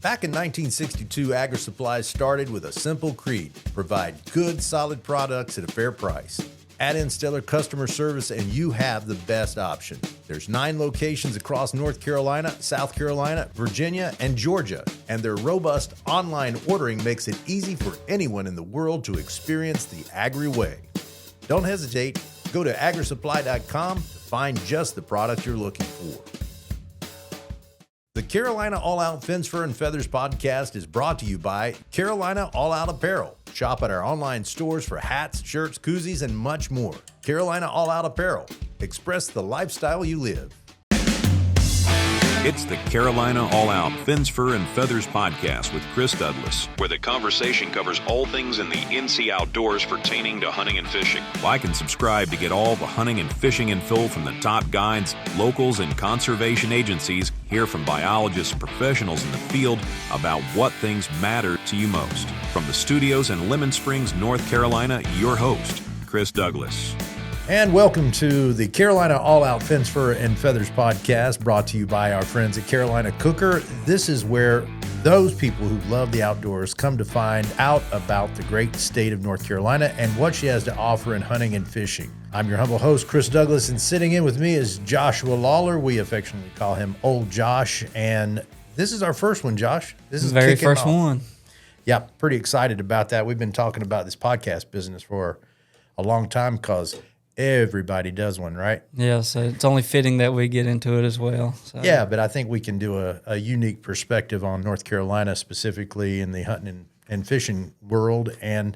Back in 1962, Agri Supplies started with a simple creed: provide good, solid products at a fair price. Add in stellar customer service and you have the best option. There's 9 locations across North Carolina, South Carolina, Virginia, and Georgia, and their robust online ordering makes it easy for anyone in the world to experience the Agri way. Don't hesitate. Go to agrisupply.com to find just the product you're looking for. The Carolina All Out Fence, Fur, and Feathers podcast is brought to you by Carolina All Out Apparel. Shop at our online stores for hats, shirts, koozies, and much more. Carolina All Out Apparel. Express the lifestyle you live. It's the Carolina All Out Fence, Fur, and Feathers podcast with Chris Douglas, where the conversation covers all things in the NC outdoors pertaining to hunting and fishing. Like and subscribe to get all the hunting and fishing info from the top guides, locals, and conservation agencies. Hear from biologists and professionals in the field about what things matter to you most. From the studios in Lemon Springs, North Carolina, your host, Chris Douglas. And welcome to the Carolina All Out Fence, Fur, and Feathers podcast, brought to you by our friends at Carolina Cooker. This is where those people who love the outdoors come to find out about the great state of North Carolina and what she has to offer in hunting and fishing. I'm your humble host, Chris Douglas, and sitting in with me is Joshua Lawler. We affectionately call him Ole Josh, and this is our first one, Josh. This is the very first one. Yeah, pretty excited about that. We've been talking about this podcast business for a long time because everybody does one, right? Yeah, so it's only fitting that we get into it as well. So. Yeah, but I think we can do a unique perspective on North Carolina, specifically in the hunting and fishing world. And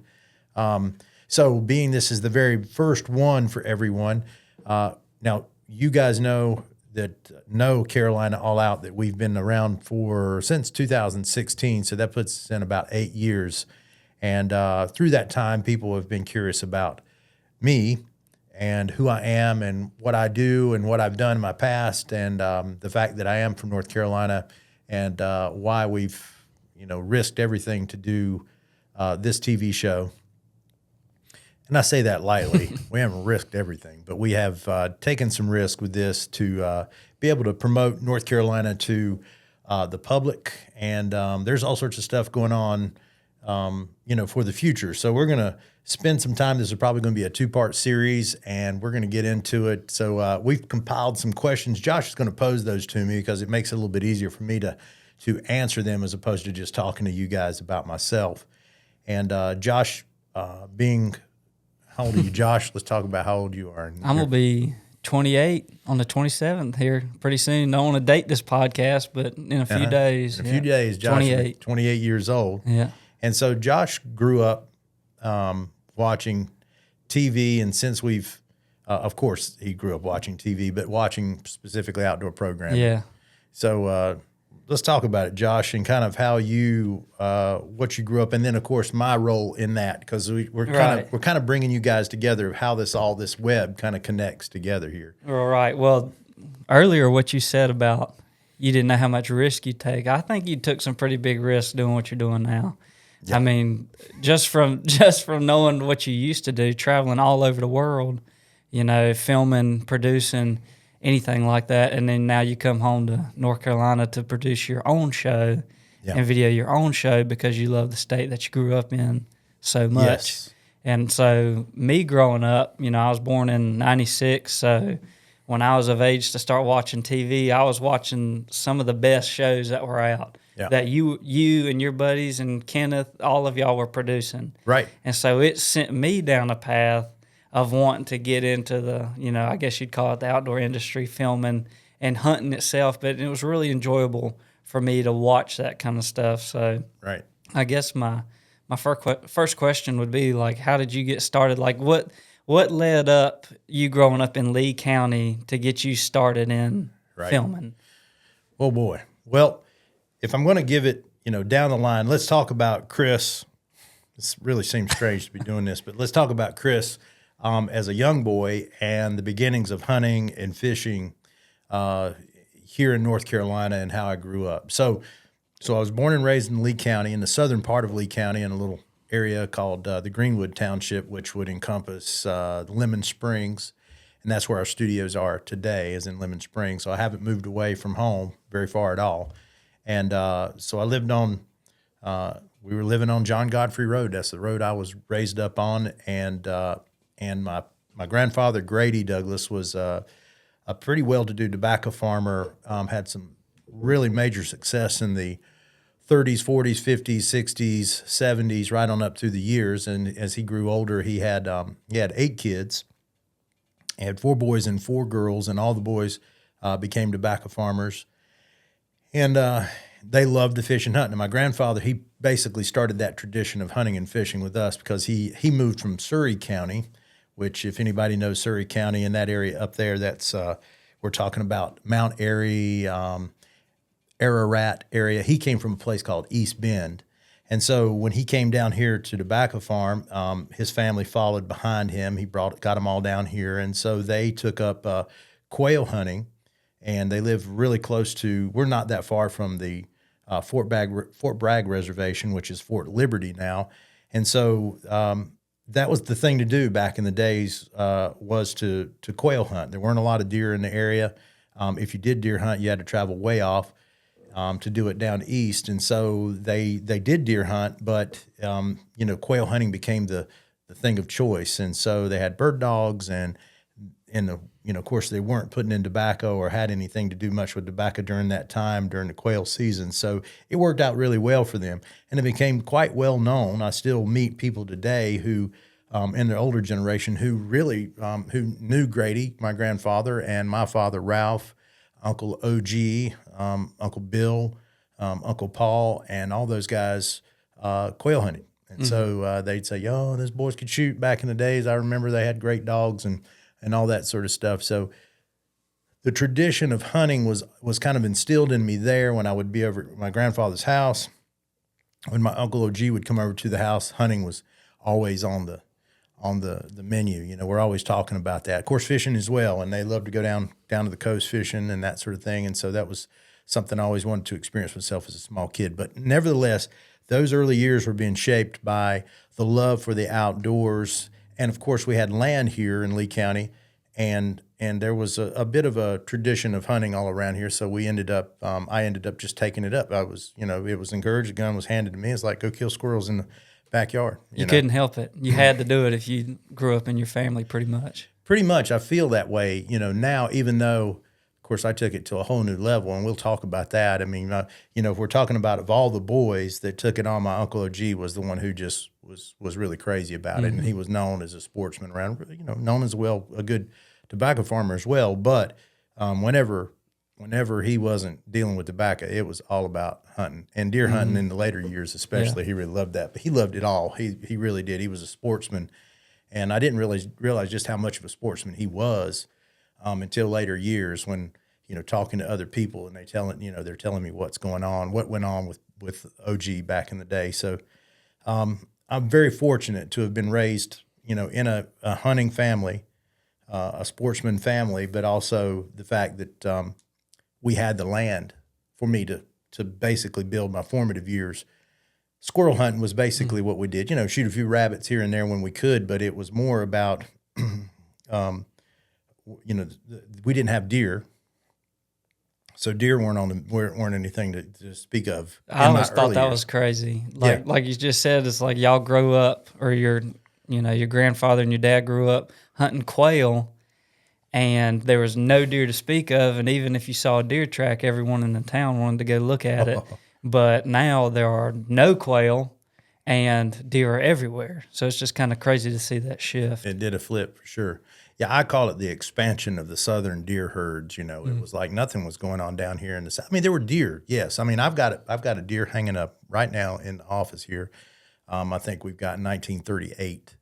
so being this is the very first one for everyone, now you guys know Carolina All Out, that we've been around since 2016, so that puts us in about 8 years. And through that time, people have been curious about me and who I am and what I do and what I've done in my past, and the fact that I am from North Carolina, and why we've risked everything to do this TV show. And I say that lightly. We haven't risked everything, but we have taken some risk with this to be able to promote North Carolina to the public. And there's all sorts of stuff going on, for the future. So we're going to spend some time. This is probably going to be a 2-part series, and we're going to get into it. So we've compiled some questions. Josh is going to pose those to me because it makes it a little bit easier for me to answer them as opposed to just talking to you guys about myself. And Josh, how old are you, Josh? Let's talk about how old you are. I'm going to be 28 on the 27th here pretty soon. I don't want to date this podcast, but in a few days. In a few days, Josh is 28 years old. Yeah. And so Josh grew up watching TV, and since we've, of course, he grew up watching TV, but watching specifically outdoor programming. Yeah. So let's talk about it, Josh, and kind of how what you grew up, and then of course my role in that, because we're kind of bringing you guys together of how this web kind of connects together here. All right. Well, earlier what you said about you didn't know how much risk you take, I think you took some pretty big risks doing what you're doing now. Yeah. I mean, just from knowing what you used to do, traveling all over the world, filming, producing, anything like that, and then now you come home to North Carolina to produce your own show and video your own show because you love the state that you grew up in so much. Yes. And so me growing up, I was born in 96, so when I was of age to start watching TV, I was watching some of the best shows that were out. Yeah. That you and your buddies and Kenneth, all of y'all were producing. Right. And so it sent me down a path of wanting to get into the, I guess you'd call it the outdoor industry, filming and hunting itself. But it was really enjoyable for me to watch that kind of stuff. So right. I guess my first question would be, like, how did you get started? Like, what led up you growing up in Lee County to get you started in filming? Oh, boy. Well, if I'm going to give it, down the line, let's talk about Chris. This really seems strange to be doing this, but let's talk about Chris as a young boy and the beginnings of hunting and fishing here in North Carolina and how I grew up. So I was born and raised in Lee County, in the southern part of Lee County, in a little area called the Greenwood Township, which would encompass Lemon Springs. And that's where our studios are today, is in Lemon Springs. So I haven't moved away from home very far at all. And so I lived on. We were living on John Godfrey Road. That's the road I was raised up on, and my grandfather Grady Douglas was a pretty well-to-do tobacco farmer. Had some really major success in the 30s, 40s, 50s, 60s, 70s, right on up through the years. And as he grew older, he had 8 kids. He had 4 boys and 4 girls, and all the boys became tobacco farmers. And they loved to fish and hunt. And my grandfather, he basically started that tradition of hunting and fishing with us because he moved from Surrey County, which if anybody knows Surrey County in that area up there, that's we're talking about Mount Airy, Ararat area. He came from a place called East Bend. And so when he came down here to Tobacco Farm, his family followed behind him. He got them all down here. And so they took up quail hunting, and they live really close to, we're not that far from the Fort Bragg Reservation, which is Fort Liberty now. And so that was the thing to do back in the days, was to quail hunt. There weren't a lot of deer in the area. If you did deer hunt, you had to travel way off to do it down east. And so they did deer hunt, but quail hunting became the thing of choice. And so they had bird dogs, and of course they weren't putting in tobacco or had anything to do much with tobacco during that time, during the quail season. So it worked out really well for them, and it became quite well known. I still meet people today who, in the older generation, who really, who knew Grady, my grandfather, and my father, Ralph, Uncle OG, Uncle Bill, Uncle Paul, and all those guys quail hunting. And so they'd say, "Oh, those boys could shoot back in the days. I remember they had great dogs and all that sort of stuff." So the tradition of hunting was kind of instilled in me there when I would be over at my grandfather's house. When my Uncle OG would come over to the house, hunting was always on the menu. We're always talking about that. Of course, fishing as well, and they love to go down to the coast fishing and that sort of thing. And so that was something I always wanted to experience myself as a small kid. But nevertheless, those early years were being shaped by the love for the outdoors. And of course, we had land here in Lee County, and there was a bit of a tradition of hunting all around here. So I ended up just taking it up. I was, it was encouraged. A gun was handed to me. It's like, go kill squirrels in the backyard. You couldn't help it. You had to do it if you grew up in your family, pretty much. Pretty much. I feel that way, now, even though, of course, I took it to a whole new level, and we'll talk about that. I mean, if we're talking about, of all the boys that took it on, my Uncle OG was the one who just was really crazy about it. And he was known as a sportsman around, known as a good tobacco farmer as well. But whenever he wasn't dealing with tobacco, it was all about hunting and deer hunting in the later years, especially. Yeah. He really loved that, but he loved it all. He really did. He was a sportsman, and I didn't realize just how much of a sportsman he was until later years when, talking to other people and they're telling me what's going on, what went on with OG back in the day. So I'm very fortunate to have been raised, in a hunting family, a sportsman family, but also the fact that we had the land for me to basically build my formative years. Squirrel hunting was basically what we did. Shoot a few rabbits here and there when we could, but it was more about, we didn't have deer, so deer weren't anything to speak of. I always thought that was crazy. Like you just said, it's like y'all grew up, or your grandfather and your dad grew up hunting quail, and there was no deer to speak of. And even if you saw a deer track, everyone in the town wanted to go look at it. But now there are no quail, and deer are everywhere. So it's just kind of crazy to see that shift. It did a flip for sure. Yeah, I call it the expansion of the southern deer herds. It was like nothing was going on down here in the south. I mean, there were deer, yes. I mean, I've got a deer hanging up right now in the office here. I think we've got 1938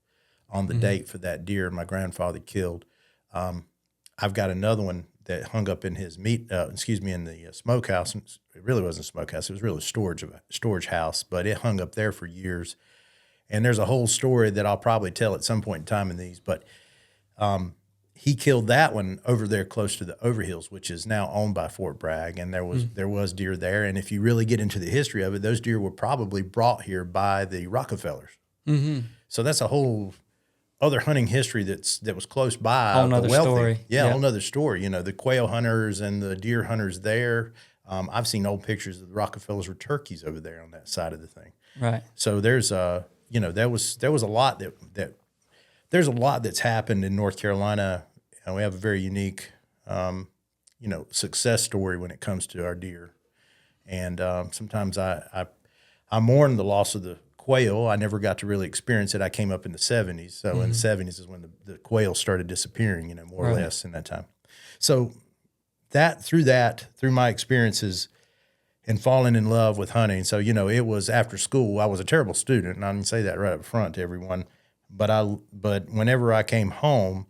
on the date for that deer my grandfather killed. I've got another one that hung up in his in the smokehouse. It really wasn't a smokehouse; it was really a storage house, but it hung up there for years. And there's a whole story that I'll probably tell at some point in time in these, but he killed that one over there close to the Overhills, which is now owned by Fort Bragg, and there was deer there. And if you really get into the history of it, those deer were probably brought here by the Rockefellers. Mm-hmm. So that's a whole other hunting history that was close by. Whole nother story. Yeah, whole nother story. The quail hunters and the deer hunters there. I've seen old pictures of the Rockefellers with turkeys over there on that side of the thing. Right. So there's there was a lot there's a lot that's happened in North Carolina, and we have a very unique success story when it comes to our deer. And sometimes I mourn the loss of the quail. I never got to really experience it. I came up in the 70s. So in the 70s is when the quail started disappearing, more or less in that time. So through my experiences and falling in love with hunting. So, it was after school. I was a terrible student, and I didn't say that right up front to everyone. But whenever I came home,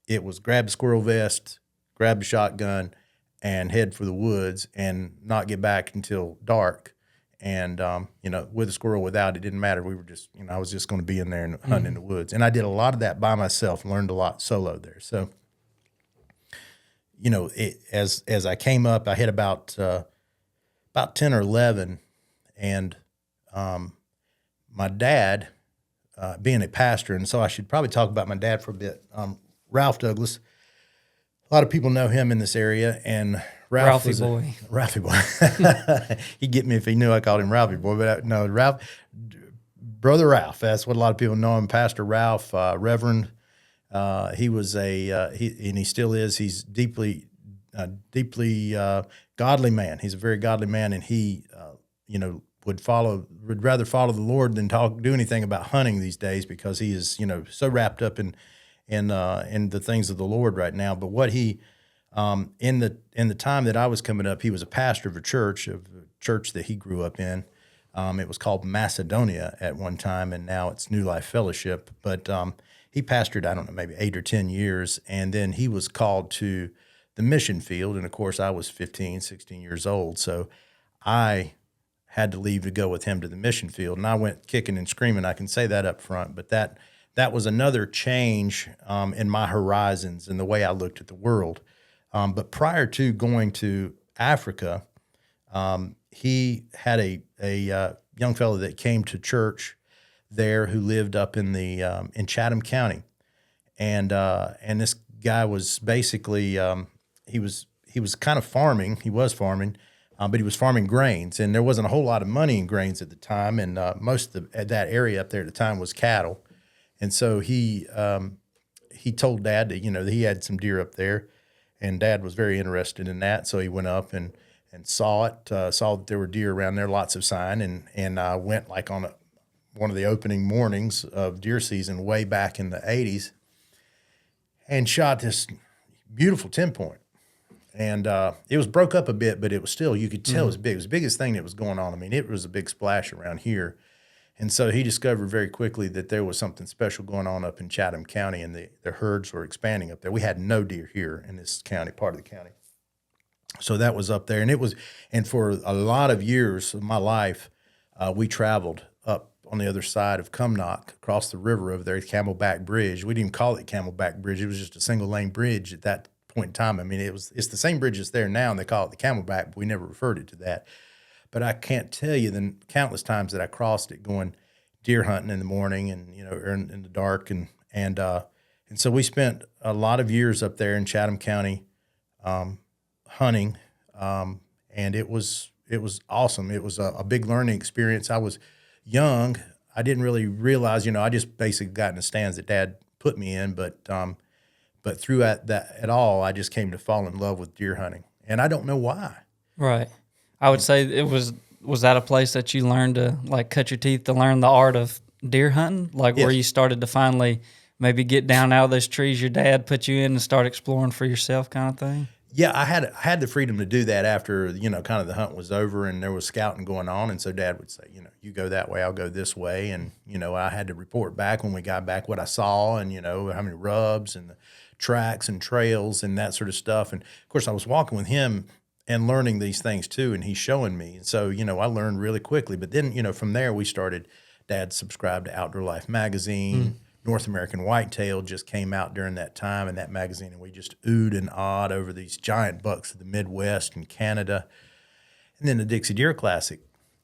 it was grab the squirrel vest, grab the shotgun, and head for the woods and not get back until dark. And, with a squirrel, without it, didn't matter. We were just, I was just going to be in there and hunting in the woods. And I did a lot of that by myself, learned a lot solo there. So, as I came up, I hit about 10 or 11. And my dad, being a pastor, and so I should probably talk about my dad for a bit. Ralph Douglas, a lot of people know him in this area, and Ralphie boy. He'd get me if he knew I called him Ralphie boy, but no, Brother Ralph. That's what a lot of people know him. Pastor Ralph, Reverend. He was and he still is. He's deeply godly man. He's a very godly man, and he, would rather follow the Lord than do anything about hunting these days, because he is, so wrapped up in the things of the Lord right now. But what he, in the time that I was coming up, he was a pastor of a church that he grew up in. It was called Macedonia at one time, and now it's New Life Fellowship. But he pastored, I don't know, maybe 8 or 10 years, and then he was called to the mission field. And of course, I was 15, 16 years old, so I had to leave to go with him to the mission field, and I went kicking and screaming. I can say that up front, but that was another change in my horizons and the way I looked at the world. But prior to going to Africa, he had a young fellow that came to church there who lived up in Chatham County, and this guy was basically he was kind of farming. He was farming. But he was farming grains, and there wasn't a whole lot of money in grains at the time, and most of that area up there at the time was cattle. And so he told Dad that, that he had some deer up there, and Dad was very interested in that. So he went up and saw it, saw that there were deer around there, lots of sign, and went like on one of the opening mornings of deer season way back in the 80s and shot this beautiful 10-point. And it was broke up a bit, but it was still, you could tell it was big. It was the biggest thing that was going on. I mean, it was a big splash around here. And so he discovered very quickly that there was something special going on up in Chatham County, and the herds were expanding up there. We had no deer here in this county, part of the county. So that was up there. And for a lot of years of my life, we traveled up on the other side of Cumnock, across the river over there, Camelback Bridge. We didn't even call it Camelback Bridge. It was just a single-lane bridge at that point in time. I mean, it's the same bridge that's there now, and they call it the Camelback, but we never referred it to that. But I can't tell you the countless times that I crossed it going deer hunting in the morning and, or in the dark. And so we spent a lot of years up there in Chatham County hunting, and it was awesome. It was a big learning experience. I was young. I didn't really realize, I just basically got in the stands that Dad put me in, but throughout that at all, I just came to fall in love with deer hunting, and I don't know why. Right. I would say it was that a place that you learned to like cut your teeth to learn the art of deer hunting? Like Yes. Where you started to finally maybe get down out of those trees your dad put you in and start exploring for yourself kind of thing? Yeah, I had the freedom to do that after, kind of the hunt was over and there was scouting going on. And so Dad would say, you go that way, I'll go this way. And, I had to report back when we got back what I saw and, how many rubs and the tracks and trails and that sort of stuff. And of course I was walking with him and learning these things too, and he's showing me. And so, I learned really quickly. But then, from there we started, Dad subscribed to Outdoor Life magazine. North American Whitetail just came out during that time in that magazine, and we just oohed and awed over these giant bucks of the Midwest and Canada. And then the Dixie Deer Classic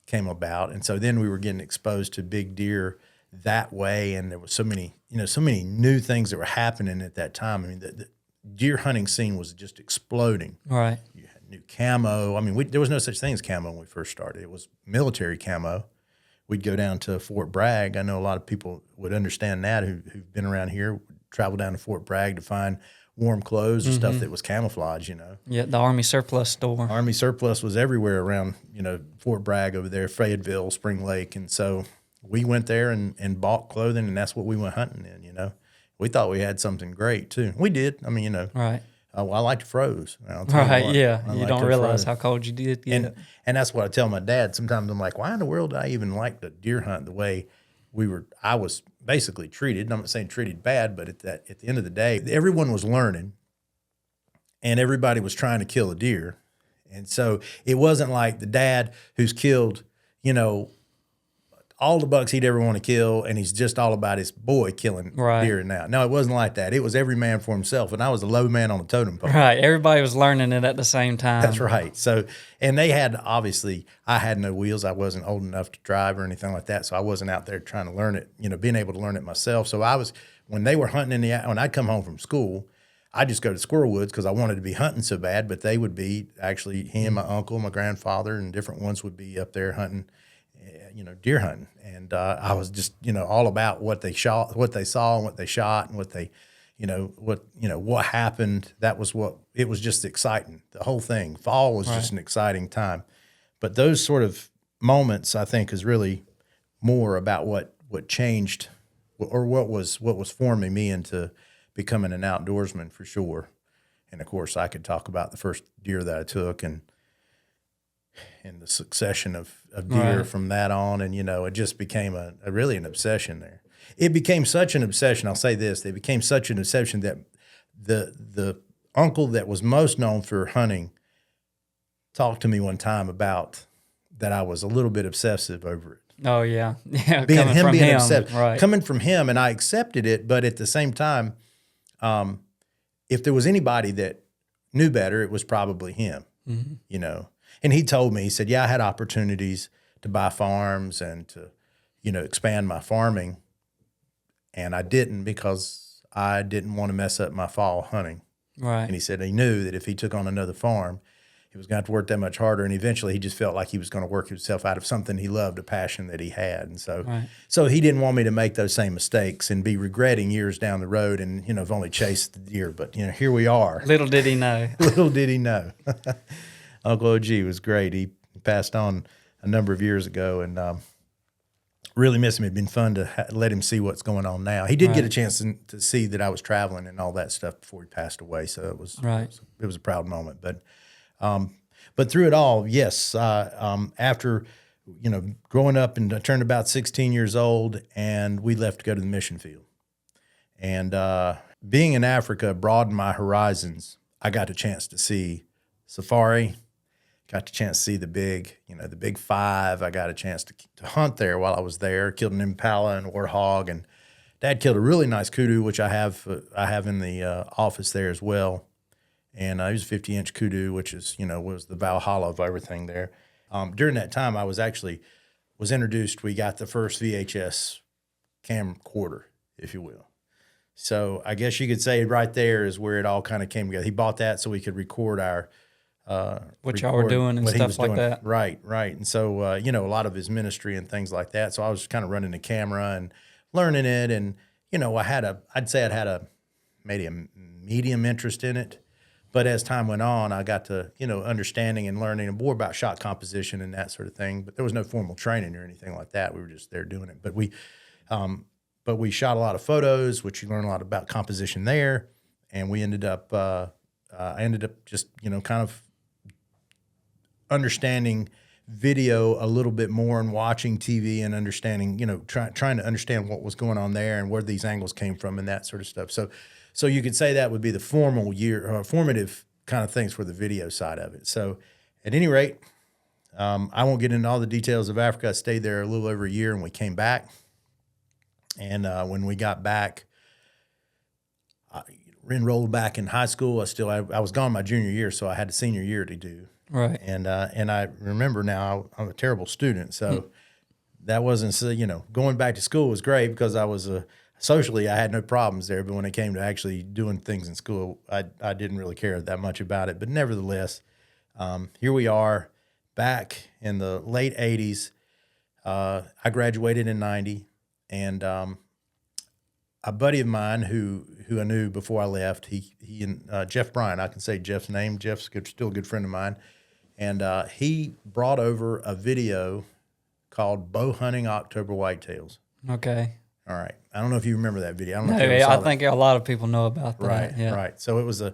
came about, and so then we were getting exposed to big deer that way, and there was so many new things that were happening at that time. I mean, the deer hunting scene was just exploding. Right. You had new camo. I mean, there was no such thing as camo when we first started. It was military camo. We'd go down to Fort Bragg. I know a lot of people would understand that who've been around here, would travel down to Fort Bragg to find warm clothes and stuff that was camouflage, Yeah, the Army surplus store. Army surplus was everywhere around, Fort Bragg over there, Fayetteville, Spring Lake. And so we went there and bought clothing, and that's what we went hunting in. We thought we had something great too. We did. I mean, Right. I liked froze. I'll tell you Right, what, yeah. I You liked don't those realize froze. how cold you did get. And that's what I tell my dad. Sometimes I'm like, why in the world did I even like to deer hunt the way I was basically treated? I'm not saying treated bad, but at the end of the day, everyone was learning and everybody was trying to kill a deer. And so it wasn't like the dad who's killed, all the bucks he'd ever want to kill, and he's just all about his boy killing deer now. No, it wasn't like that. It was every man for himself, and I was the low man on the totem pole. Right. Everybody was learning it at the same time. That's right. So, and they had, obviously, I had no wheels. I wasn't old enough to drive or anything like that, so I wasn't out there trying to learn it, being able to learn it myself. So when they were hunting when I'd come home from school, I'd just go to squirrel woods because I wanted to be hunting so bad, but they would be actually, he and my uncle, my grandfather, and different ones would be up there hunting, deer hunting. And I was just, all about what they saw and what they shot and what they, what happened. That was it was just exciting. The whole thing. Fall was just an exciting time. But those sort of moments, I think, is really more about what changed or what was forming me into becoming an outdoorsman for sure. And of course, I could talk about the first deer that I took and the succession of deer from that on. And, it just became really an obsession there. It became such an obsession. I'll say this. It became such an obsession that the uncle that was most known for hunting talked to me one time about that I was a little bit obsessive over it. Oh, yeah. Yeah. Being Coming from obsessed. Right. Coming from him, and I accepted it, but at the same time, if there was anybody that knew better, it was probably him, And he told me, he said, yeah, I had opportunities to buy farms and to, expand my farming. And I didn't because I didn't want to mess up my fall hunting. Right. And he said he knew that if he took on another farm, he was going to have to work that much harder. And eventually he just felt like he was going to work himself out of something he loved, a passion that he had. And so he didn't want me to make those same mistakes and be regretting years down the road and, have only chased the deer. But, here we are. Little did he know. Little did he know. Uncle OG was great. He passed on a number of years ago, and really miss him. It'd been fun to let him see what's going on now. He did get a chance to see that I was traveling and all that stuff before he passed away, so it was a proud moment. But through it all, yes. After growing up and I turned about 16 years old, and we left to go to the mission field, and being in Africa broadened my horizons. I got a chance to see safari. Got the chance to see the big five. I got a chance to hunt there while I was there. Killed an impala and a warthog, and Dad killed a really nice kudu, which I have in the office there as well. And he was a 50-inch kudu, which is was the Valhalla of everything there. During that time, I was introduced. We got the first VHS camcorder, if you will. So I guess you could say right there is where it all kind of came together. He bought that so we could record our. What y'all were doing and stuff like that. Right. And so, a lot of his ministry and things like that. So I was kind of running the camera and learning it. And, I'd say I'd had maybe a medium interest in it. But as time went on, I got to, understanding and learning more about shot composition and that sort of thing. But there was no formal training or anything like that. We were just there doing it. But we shot a lot of photos, which you learn a lot about composition there. And we ended up, I ended up just, kind of understanding video a little bit more and watching TV and understanding, trying to understand what was going on there and where these angles came from and that sort of stuff. So you could say that would be the formative kind of things for the video side of it. So at any rate, I won't get into all the details of Africa. I stayed there a little over a year and we came back. And when we got back, I enrolled back in high school. I was gone my junior year, so I had the senior year to do. Right. And I remember now I'm a terrible student, so that wasn't going back to school was great because I was socially I had no problems there. But when it came to actually doing things in school, I didn't really care that much about it. But nevertheless, here we are back in the late 80s. I graduated in 90, and a buddy of mine who I knew before I left, he and Jeff Bryan, I can say Jeff's name. Jeff's still a good friend of mine. And he brought over a video called Bow Hunting October Whitetails. Okay. All right. I don't know if you remember that video. I don't know No, if you ever saw I that. think a lot of people know about that. Right, Yeah. right. So it was the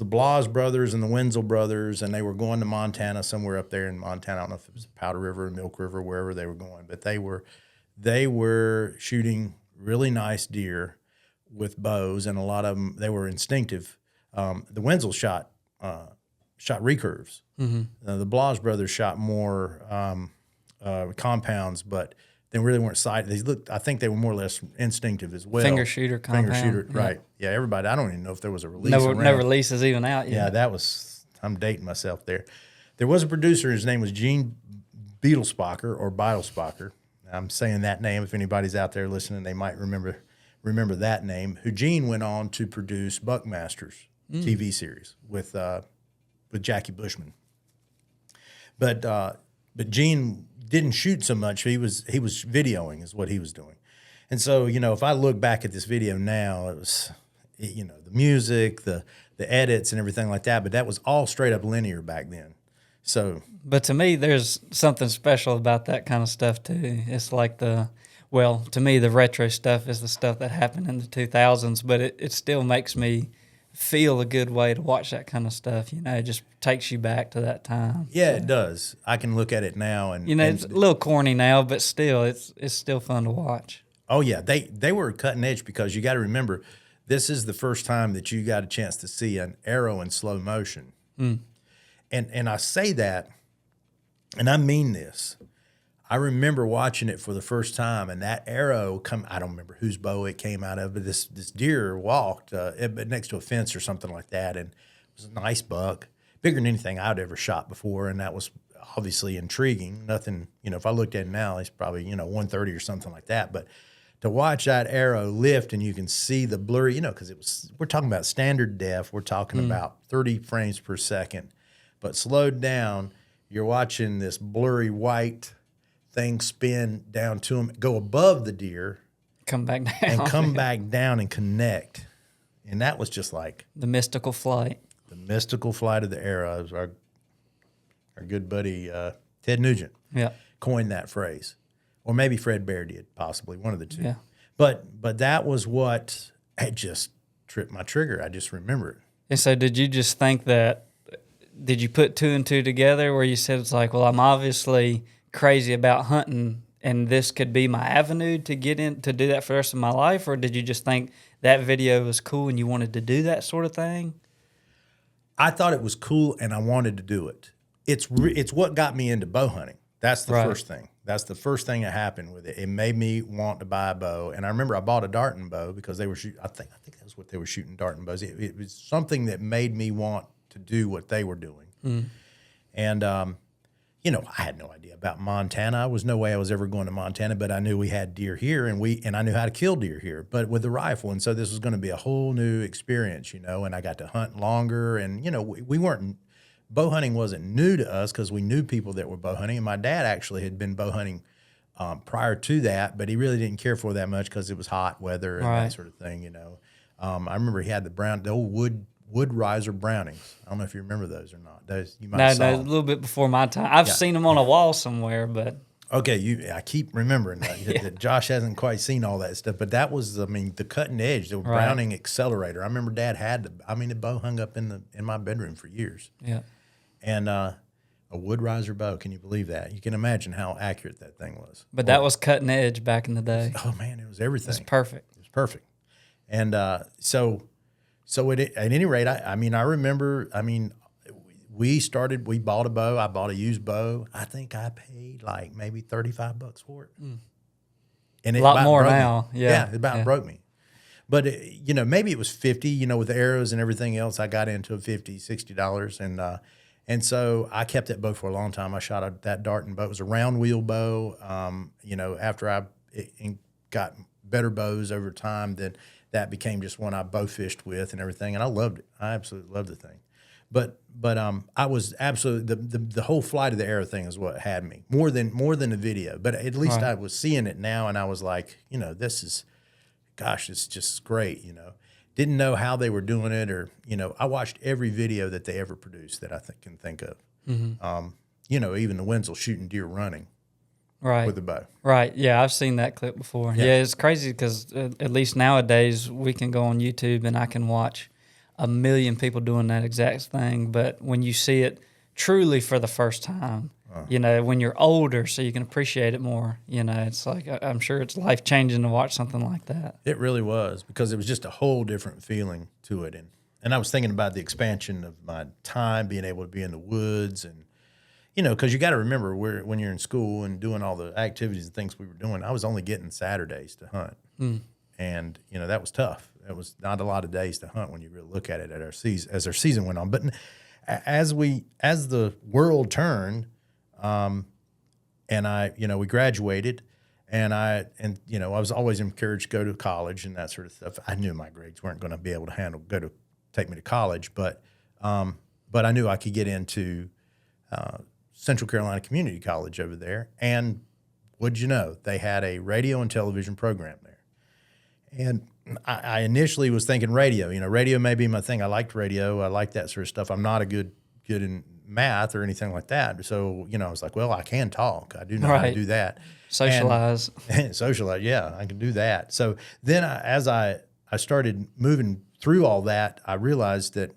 Blas brothers and the Wenzel brothers, and they were going to Montana, somewhere up there in Montana. I don't know if it was Powder River or Milk River, wherever they were going, but they were shooting really nice deer with bows, and a lot of them, they were instinctive. The Wenzel shot recurves. Mm-hmm. The Blas brothers shot more compounds, but they really weren't sighted. I think they were more or less instinctive as well. Finger shooter compound. Finger shooter, Yeah. right. Yeah, everybody, I don't even know if there was a release No around. release is even out Yeah, yet. I'm dating myself there. There was a producer, his name was Gene Beetlespacher or Beetlespacher. I'm saying that name. If anybody's out there listening, they might remember that name. Who Gene went on to produce Buckmasters TV series with Jackie Bushman. But Gene didn't shoot so much. He was videoing is what he was doing. And so, if I look back at this video now, it was, the music, the edits and everything like that, but that was all straight up linear back then. So, But to me, there's something special about that kind of stuff too. It's like to me, the retro stuff is the stuff that happened in the 2000s, but it still makes me feel a good way to watch that kind of stuff. It just takes you back to that time. yeah, it does. I can look at it now and It's a little corny now, but still, it's still fun to watch. oh yeah, they were cutting edge, because you got to remember, this is the first time that you got a chance to see an arrow in slow motion. And I say that, and I mean this. I remember watching it for the first time, and that arrow I don't remember whose bow it came out of, but this deer walked next to a fence or something like that, and it was a nice buck, bigger than anything I'd ever shot before, and that was obviously intriguing. Nothing, if I looked at it now, it's probably, 130 or something like that, but to watch that arrow lift and you can see the blurry, because we're talking about standard def, we're talking about 30 frames per second, but slowed down, you're watching this blurry white thing spin down to him, go above the deer, Come back down. and come back down and connect. And that was just like The mystical flight. the mystical flight of the arrow. It was our good buddy Ted Nugent Yeah. coined that phrase. Or maybe Fred Bear did, possibly, one of the two. Yeah. But that was what had just tripped my trigger. I just remember it. And so did you just think did you put two and two together where you said it's like, well, I'm obviously crazy about hunting and this could be my avenue to get in to do that for the rest of my life? Or did you just think that video was cool and you wanted to do that sort of thing? I thought it was cool and I wanted to do it. It's what got me into bow hunting. That's the Right. first thing. That's the first thing that happened with it. It made me want to buy a bow. And I remember I bought a darting bow because they were shooting, I think that was what they were shooting, darting bows. It was something that made me want to do what they were doing. And, I had no idea about Montana. I was no way I was ever going to Montana, but I knew we had deer here and I knew how to kill deer here, but with the rifle. And so this was going to be a whole new experience, and I got to hunt longer. And, we weren't, bow hunting wasn't new to us because we knew people that were bow hunting. And my dad actually had been bow hunting prior to that, but he really didn't care for that much because it was hot weather and Right. that sort of thing, I remember he had the old wood riser Brownings. I don't know if you remember those or not. Those you might have No, saw a them. little bit before my time. I've seen them on a wall somewhere, but Okay, I keep remembering that Josh hasn't quite seen all that stuff, but that was, the cutting edge, the Browning accelerator. I remember Dad had the bow hung up in my bedroom for years, yeah. and a wood riser bow. Can you believe that? You can imagine how accurate that thing was. But that was cutting edge back in the day. Oh man, it was everything. It's perfect. It was perfect, and so at any rate, I remember. We bought a bow. I bought a used bow. I think I paid like maybe $35 for it. And it A lot about more broke me. now. Yeah. It about broke me. But, maybe it was 50, with the arrows and everything else. I got into $50, $60. And so I kept that bow for a long time. I shot that darting bow. It was a round wheel bow. After I got better bows over time, then that became just one I bow fished with and everything. And I loved it. I absolutely loved the thing. but I was absolutely the whole Flight of the Arrow thing is what had me more than the video. But at least Right. I was seeing it now, and I was like, this is, gosh, it's just great. Didn't know how they were doing it, or I watched every video that they ever produced that I can think of. Even the Wenzel shooting deer running Right. with a bow. Right. Yeah, I've seen that clip before. Yeah, it's crazy because at least nowadays we can go on YouTube and I can watch a million people doing that exact thing. But when you see it truly for the first time, when you're older, so you can appreciate it more, it's like I'm sure it's life changing to watch something like that. It really was, because it was just a whole different feeling to it. And I was thinking about the expansion of my time, being able to be in the woods, and because you got to remember, when you're in school and doing all the activities and things we were doing, I was only getting Saturdays to hunt. And, that was tough. It was not a lot of days to hunt when you really look at it as our season went on. But as the world turned, and we graduated, and I was always encouraged to go to college and that sort of stuff. I knew my grades weren't going to be able to take me to college, but I knew I could get into Central Carolina Community College over there. And what'd you know? They had a radio and television program there. And I initially was thinking radio. Radio may be my thing. I liked radio. I liked that sort of stuff. I'm not a good in math or anything like that. So, I was like, well, I can talk. I do know how to do that. Socialize. And socialize, yeah, I can do that. So then as I started moving through all that, I realized that,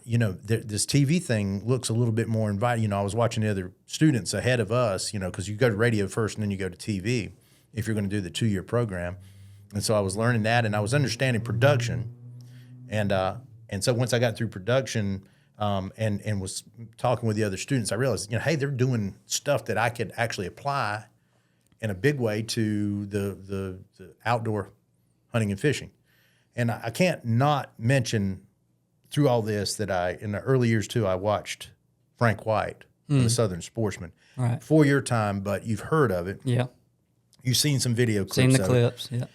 this TV thing looks a little bit more inviting. I was watching the other students ahead of us, because you go to radio first and then you go to TV if you're going to do the 2-year program. And so I was learning that, and I was understanding production. And so once I got through production and was talking with the other students, I realized, hey, they're doing stuff that I could actually apply in a big way to the outdoor hunting and fishing. And I can't not mention through all this that in the early years too, I watched Frank White, the Southern Sportsman. Right. Before your time, but you've heard of it. Yeah. You've seen some video clips. Seen the of clips, it. yeah.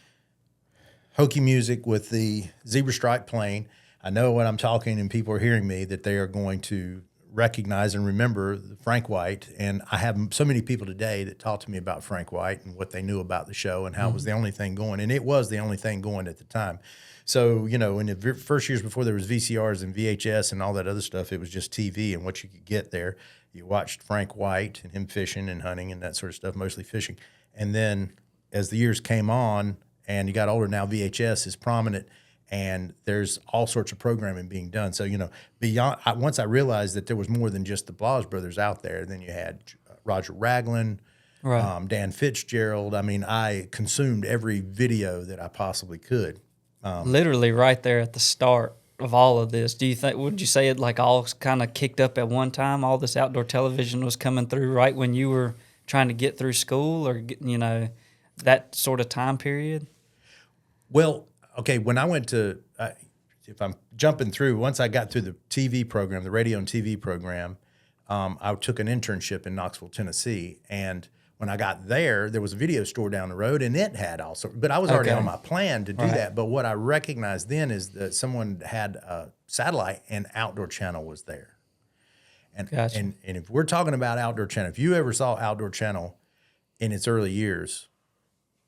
Hokey music with the zebra stripe plane. I know when I'm talking and people are hearing me that they are going to recognize and remember Frank White. And I have so many people today that talk to me about Frank White and what they knew about the show and how it was the only thing going. And it was the only thing going at the time. So, in the first years before there was VCRs and VHS and all that other stuff, it was just TV and what you could get there. You watched Frank White and him fishing and hunting and that sort of stuff, mostly fishing. And then as the years came on and you got older, now VHS is prominent and there's all sorts of programming being done. So, beyond, once I realized that there was more than just the Blas brothers out there, then you had Roger Ragland, Right. Dan Fitzgerald. I mean, I consumed every video that I possibly could. Literally right there at the start of all of this. Would you say it like all kind of kicked up at one time? All this outdoor television was coming through right when you were trying to get through school, or, that sort of time period? Well, okay, when I went to, if I'm jumping through, once I got through the TV program, the radio and TV program, I took an internship in Knoxville, Tennessee. And when I got there, there was a video store down the road, and it had also, but I was already on my plan to do that. But what I recognized then is that someone had a satellite and Outdoor Channel was there. And, Gotcha. and if we're talking about Outdoor Channel, if you ever saw Outdoor Channel in its early years,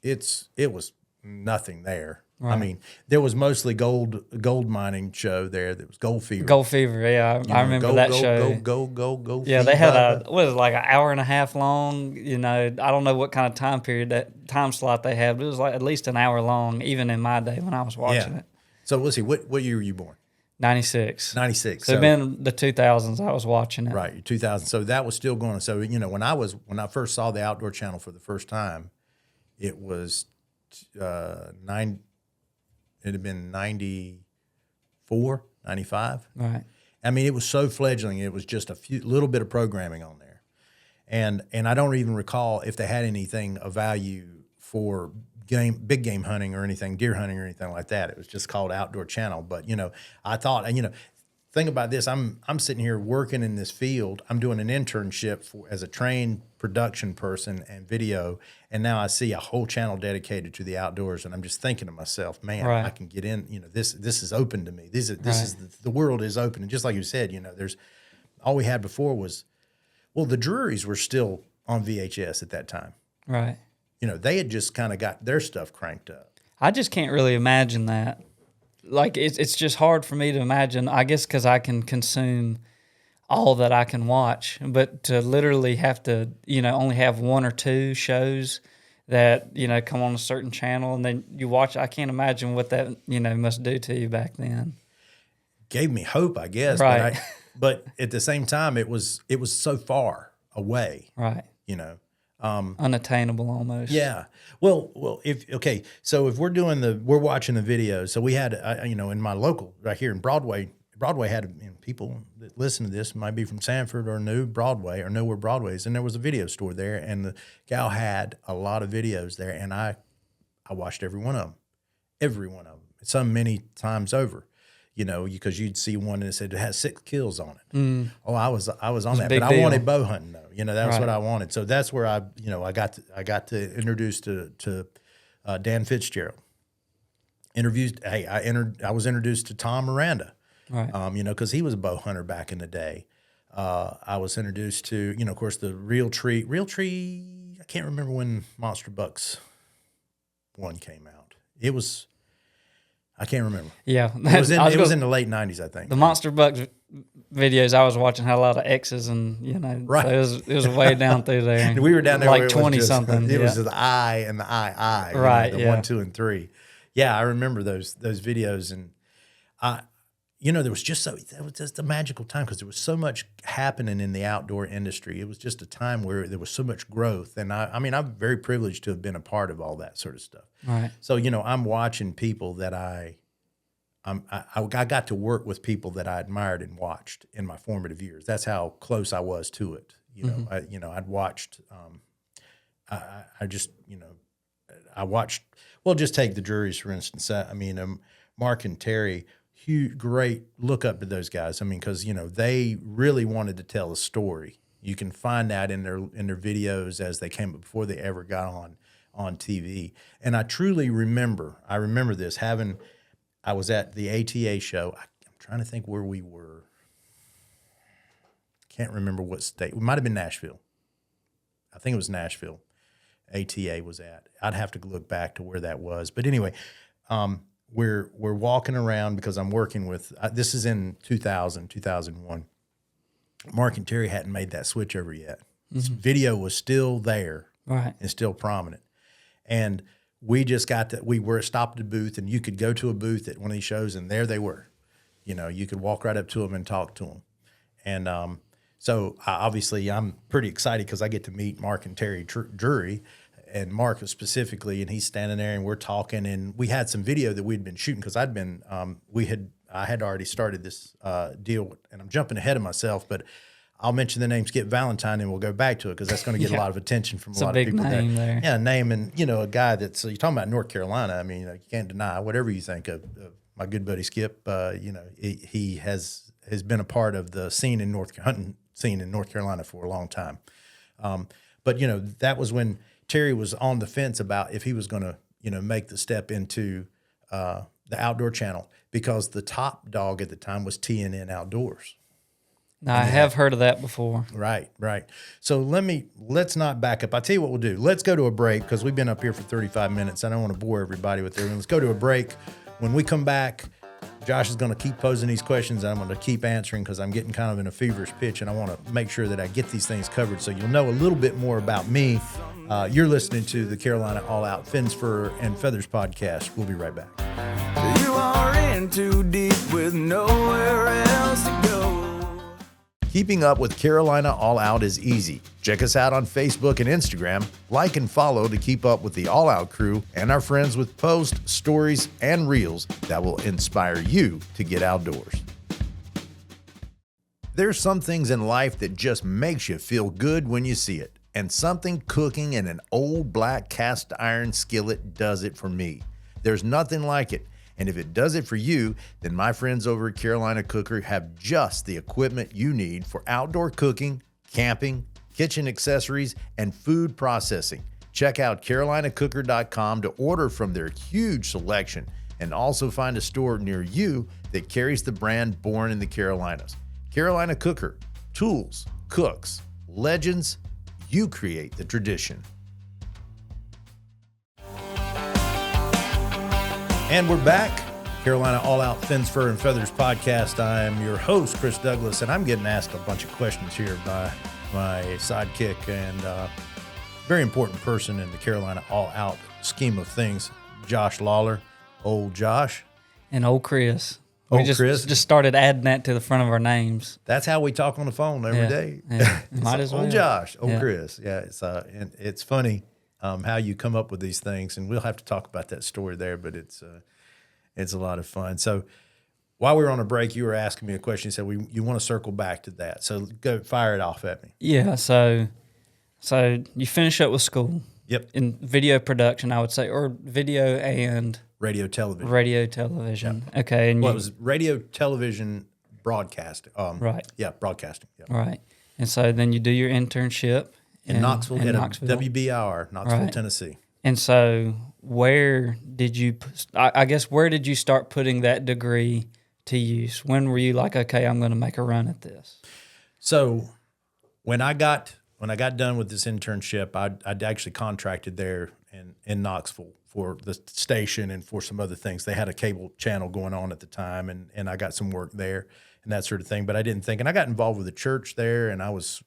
it was nothing there. Right. I mean, there was mostly gold mining show there. There was Gold Fever. Gold Fever, yeah. I remember that show. Go. Yeah, they had like an hour and a half long, I don't know what kind of time period, that time slot they had, but it was like at least an hour long, even in my day when I was watching it. So let's see, what year were you born? 96. 96. So it'd been the 2000s I was watching it. Right, 2000. So that was still going. So, when I first saw the Outdoor Channel for the first time, it was it had been 94, 95. Right. I mean, it was so fledgling. It was just a little bit of programming on there. And I don't even recall if they had anything of value for big game hunting or anything, deer hunting or anything like that. It was just called Outdoor Channel. But, I thought, think about this. I'm sitting here working in this field. I'm doing an internship as a trained production person and video, and now I see a whole channel dedicated to the outdoors, and I'm just thinking to myself, man, Right. I can get in. This is open to me. This is the world is open, and just like you said, there's all we had before was, well, the Drurys were still on VHS at that time. Right. They had just kind of got their stuff cranked up. I just can't really imagine that. Like, it's just hard for me to imagine, I guess because I can consume all that I can watch, but to literally have to, only have one or two shows that, come on a certain channel and then you watch, I can't imagine what that, must do to you back then. Gave me hope, I guess. Right. But at the same time, it was so far away. Right. Unattainable almost. Yeah. Well, so if we're watching the video, so we had, in my local right here in Broadway had people that listen to this might be from Sanford or knew Broadway or know where Broadway is, and there was a video store there, and the gal had a lot of videos there, and I watched every one of them, some many times over. Because you'd see one that said it has 6 kills on it. Mm. Oh, I was on that, but I wanted bow hunting though. That was what I wanted. So that's where I got to introduce to Dan Fitzgerald. I was introduced to Tom Miranda. Right. Because he was a bow hunter back in the day. I was introduced to, of course, the Real Tree. I can't remember when Monster Bucks 1 came out. I can't remember. Yeah. It was in the late 90s, I think. The Monster Bucks videos I was watching had a lot of X's and, right. So it was way down through there. We were down there like 20-something. It was the I and the I. Right, the 1, 2, and 3. Yeah, I remember those videos. And, there was that was just a magical time because there was so much happening in the outdoor industry. It was just a time where there was so much growth. And I'm very privileged to have been a part of all that sort of stuff. Right. So, I'm watching people that I got to work with people that I admired and watched in my formative years. That's how close I was to it. I'd watched, I watched, well, just take the Drurys, for instance. Mark and Terry, huge, great look up to those guys. Because, they really wanted to tell a story. You can find that in their videos as they came up before they ever got on TV. And I truly remember this, I was at the ATA show. I'm trying to think where we were. Can't remember what state. It might have been Nashville. I think it was Nashville. ATA was at. I'd have to look back to where that was. But anyway, we're walking around because I'm working with, this is in 2001. Mark and Terry hadn't made that switch over yet. Mm-hmm. This video was still there. Right. And still prominent. And we just we were stopped at a booth, and you could go to a booth at one of these shows, and there they were. You could walk right up to them and talk to them. And so obviously I'm pretty excited because I get to meet Mark and Terry Drury, and Mark specifically, and he's standing there, and we're talking, and we had some video that we'd been shooting because I had already started this deal, and I'm jumping ahead of myself, but I'll mention the name Skip Valentine, and we'll go back to it because that's going to get a lot of attention from a lot of people. It's a big name there. Yeah, name, and a guy that's you're talking about North Carolina. You can't deny whatever you think of my good buddy Skip. He has been a part of the hunting scene in North Carolina for a long time. But that was when Terry was on the fence about if he was going to make the step into the outdoor channel because the top dog at the time was TNN Outdoors. Now, I have heard of that before. Right. So let's not back up. I'll tell you what we'll do. Let's go to a break because we've been up here for 35 minutes. I don't want to bore everybody with everything. Let's go to a break. When we come back, Josh is going to keep posing these questions. And I'm going to keep answering because I'm getting kind of in a feverish pitch, and I want to make sure that I get these things covered so you'll know a little bit more about me. You're listening to the Carolina All Out Fins, Fur, and Feathers podcast. We'll be right back. You are in too deep with nowhere else to go. Keeping up with Carolina All Out is easy. Check us out on Facebook and Instagram. Like and follow to keep up with the All Out crew and our friends with posts, stories, and reels that will inspire you to get outdoors. There's some things in life that just makes you feel good when you see it. And something cooking in an old black cast iron skillet does it for me. There's nothing like it. And if it does it for you, then my friends over at Carolina Cookery have just the equipment you need for outdoor cooking, camping, kitchen accessories, and food processing. Check out carolinacooker.com to order from their huge selection and also find a store near you that carries the brand born in the Carolinas. Carolina Cooker, tools, cooks, legends, you create the tradition. And we're back. Carolina All Out Fins, Fur, and Feathers podcast. I am your host, Chris Douglas, and I'm getting asked a bunch of questions here by my sidekick and very important person in the Carolina All Out scheme of things, Josh Lawler, Ole Josh. And old Chris. Chris. Just started adding that to the front of our names. That's how we talk on the phone every day. Yeah. Might as well. Old Josh, old Chris. Yeah, and it's funny how you come up with these things, and we'll have to talk about that story there, but it's a lot of fun. So while we were on a break, you were asking me a question. You said you want to circle back to that. So go fire it off at me. Yeah, so you finish up with school. Yep. In video production, I would say, or video and Radio television. radio television. Yep. Okay. And it was radio television broadcasting. Right. Yeah, broadcasting. Yep. Right. And so then you do your internship in Knoxville, at Knoxville. WBIR, Knoxville, Right. Tennessee. And so where did you, I guess, where did you start putting that degree to use? When were you like, okay, I'm going to make a run at this? So when I got done with this internship, I'd actually contracted there in Knoxville for the station and for some other things. They had a cable channel going on at the time, and I got some work there and that sort of thing. But I didn't think, and I got involved with the church there, and I was,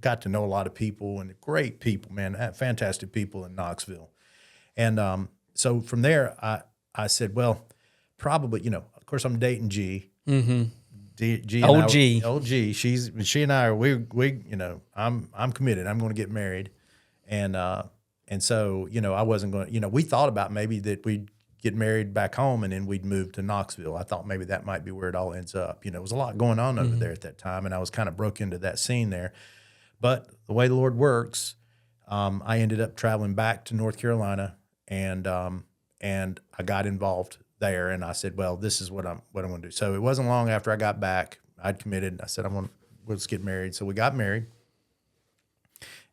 got to know a lot of people and great people, man, fantastic people in Knoxville. And so from there, I said, well, probably, of course, I'm dating G. Mm-hmm. G Old G. She and I are we I'm committed. I'm going to get married, and so I wasn't going to we thought about maybe that we'd get married back home and then we'd move to Knoxville. I thought maybe that might be where it all ends up. There was a lot going on over there at that time, and I was kind of broke into that scene there. But the way the Lord works, I ended up traveling back to North Carolina, and I got involved there, and I said, well, this is what I'm going to do. So it wasn't long after I got back, I'd committed. I said, let's get married. So we got married,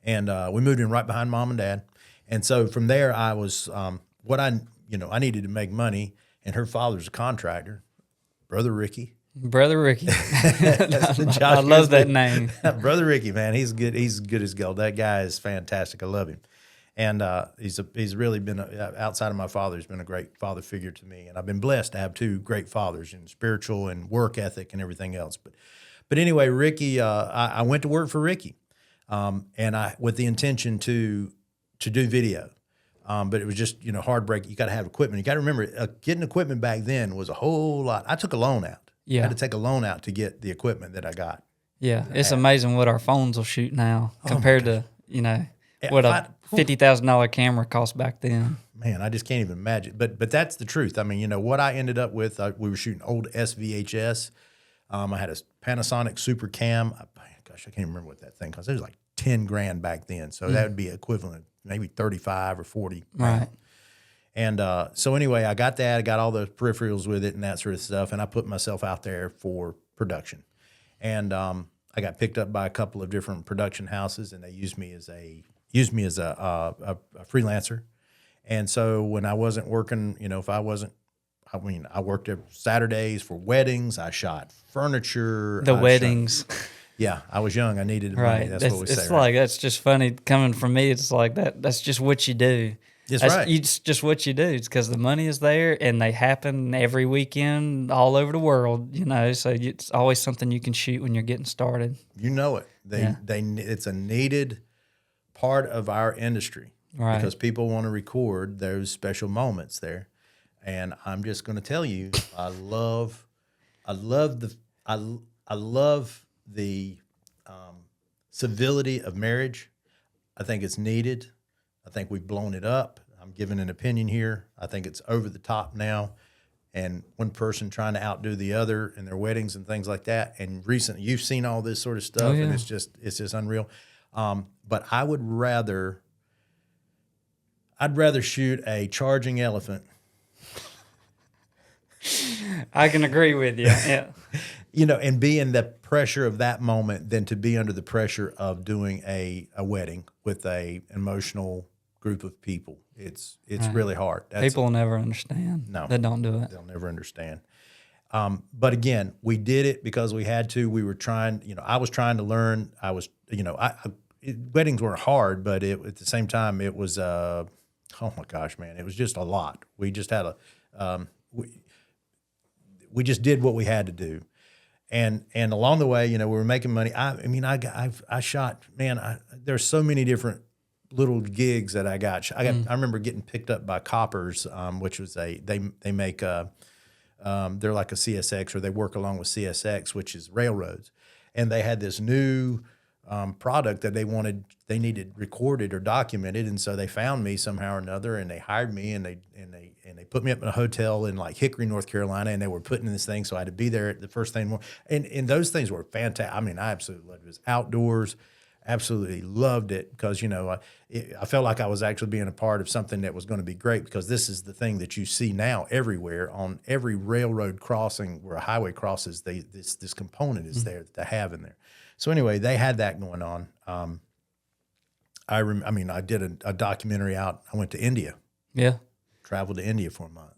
and we moved in right behind Mom and Dad. And so from there, I was I needed to make money, and her father's a contractor, Brother Ricky. I love that name. Brother Ricky, man, he's good. He's good as gold. That guy is fantastic. I love him. And he's really been, outside of my father, he's been a great father figure to me. And I've been blessed to have two great fathers in spiritual and work ethic and everything else. But anyway, Ricky, I went to work for Ricky, and I with the intention to do video. But it was just, hard break. You got to have equipment. You got to remember, getting equipment back then was a whole lot. I took a loan out. Yeah. I had to take a loan out to get the equipment that I got. Yeah, it's amazing what our phones will shoot now compared to, what a $50,000 camera cost back then. Man, I just can't even imagine. But that's the truth. I mean, what I ended up with, we were shooting old SVHS. I had a Panasonic Super Cam. Gosh, I can't remember what that thing cost. It was like $10,000 back then. So that would be equivalent, maybe 35 or 40. Right. And so anyway, I got that. I got all the peripherals with it and that sort of stuff. And I put myself out there for production. And I got picked up by a couple of different production houses, and they used me as a freelancer. And so when I wasn't working, I worked at Saturdays for weddings. I shot furniture. Weddings. Yeah, I was young. I needed the money. That's what we say. It's like, that's just funny coming from me. It's like that's just what you do. That's right. It's just what you do. It's because the money is there, and they happen every weekend all over the world. So it's always something you can shoot when you're getting started. You know it. It's a needed part of our industry, right? Because people want to record those special moments there. And I'm just going to tell you, I love the civility of marriage. I think it's needed. I think we've blown it up. I'm giving an opinion here. I think it's over the top now. And one person trying to outdo the other in their weddings and things like that. And recently, you've seen all this sort of stuff, and it's just unreal. But I'd rather shoot a charging elephant. I can agree with you. Yeah. and be in the pressure of that moment than to be under the pressure of doing a wedding with a emotional group of people. It's really hard. People will never understand. No. They don't do it. They'll never understand. But again, we did it because we had to. We were trying, I was trying to learn. I was, weddings were hard, but at the same time, it was, oh my gosh, man, it was just a lot. We just had we just did what we had to do. And along the way, we were making money. I shot, man, there's so many different little gigs that I got. I remember getting picked up by Coppers, which was they make, they're like a CSX, or they work along with CSX, which is railroads. And they had this new product that they needed recorded or documented. And so they found me somehow or another, and they hired me, and they put me up in a hotel in like Hickory, North Carolina, and they were putting in this thing. So I had to be there at the first thing. And those things were fantastic. I mean, I absolutely loved it. It was outdoors. Absolutely loved it because, I felt like I was actually being a part of something that was going to be great, because this is the thing that you see now everywhere on every railroad crossing where a highway crosses. This component is there that they have in there. So anyway, they had that going on. I did a documentary out. I went to India. Yeah. Traveled to India for a month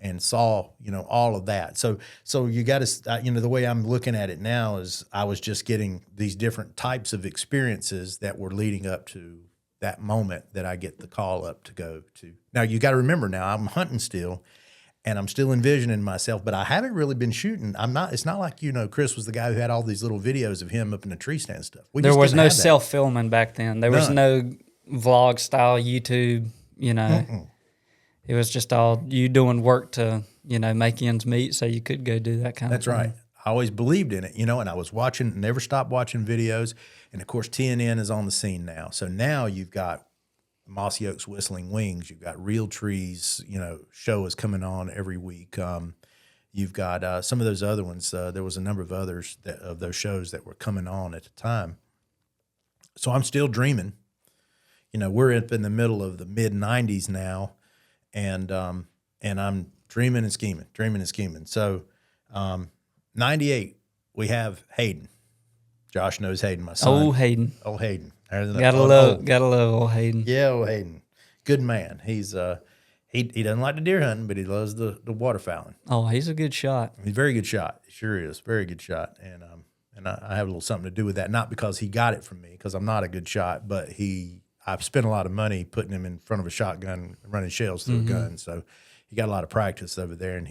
and saw, all of that. So you got to, the way I'm looking at it now is I was just getting these different types of experiences that were leading up to that moment that I get the call up to go to. Now, you got to remember now, I'm hunting still, and I'm still envisioning myself, but I haven't really been shooting. It's not like, Chris was the guy who had all these little videos of him up in the tree stand stuff. There was no self-filming back then. There was no vlog style YouTube, It was just all you doing work to, make ends meet so you could go do that kind of thing. That's right. I always believed in it, and I was never stopped watching videos. And of course, TNN is on the scene now. So now you've got Mossy Oaks Whistling Wings. You've got Real Trees, show is coming on every week. You've got some of those other ones. There was a number of others of those shows that were coming on at the time. So I'm still dreaming. We're up in the middle of the mid 90s now. And I'm dreaming and scheming. So, 98, we have Hayden. Josh knows Hayden, my son. Old Hayden. Gotta love old Hayden. Yeah, old Hayden. Good man. He's he doesn't like the deer hunting, but he loves the waterfowling. Oh, he's a good shot. He's a very good shot. He sure is. Very good shot. And I have a little something to do with that. Not because he got it from me, because I'm not a good shot, but I've spent a lot of money putting him in front of a shotgun, running shells through a gun. So he got a lot of practice over there, and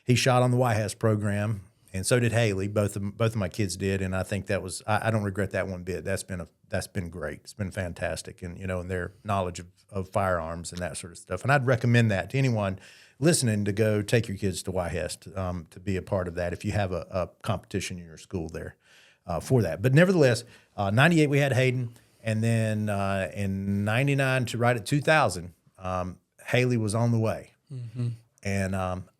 he shot on the White House program, and so did Haley. Both of my kids did, and I think that was I don't regret that one bit. That's been great. It's been fantastic, and and their knowledge of firearms and that sort of stuff. And I'd recommend that to anyone listening to go take your kids to White House to be a part of that if you have a competition in your school there for that. But nevertheless, 98 we had Hayden. And then in 99 to right at 2000, Haley was on the way. Mm-hmm. And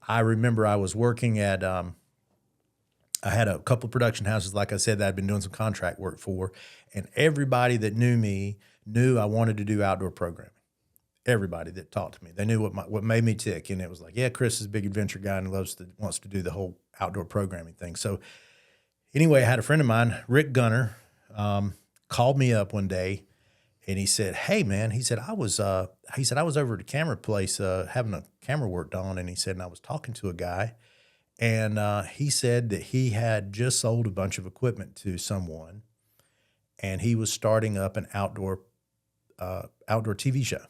I remember I was working at, I had a couple of production houses, like I said, that I'd been doing some contract work for. And everybody that knew me knew I wanted to do outdoor programming. Everybody that talked to me, they knew what made me tick. And it was like, yeah, Chris is a big adventure guy and wants to do the whole outdoor programming thing. So anyway, I had a friend of mine, Rick Gunner, called me up one day, and he said, "Hey man," he said, I was over at a camera place having a camera worked on, and he said, and I was talking to a guy, and he said that he had just sold a bunch of equipment to someone, and he was starting up an outdoor TV show.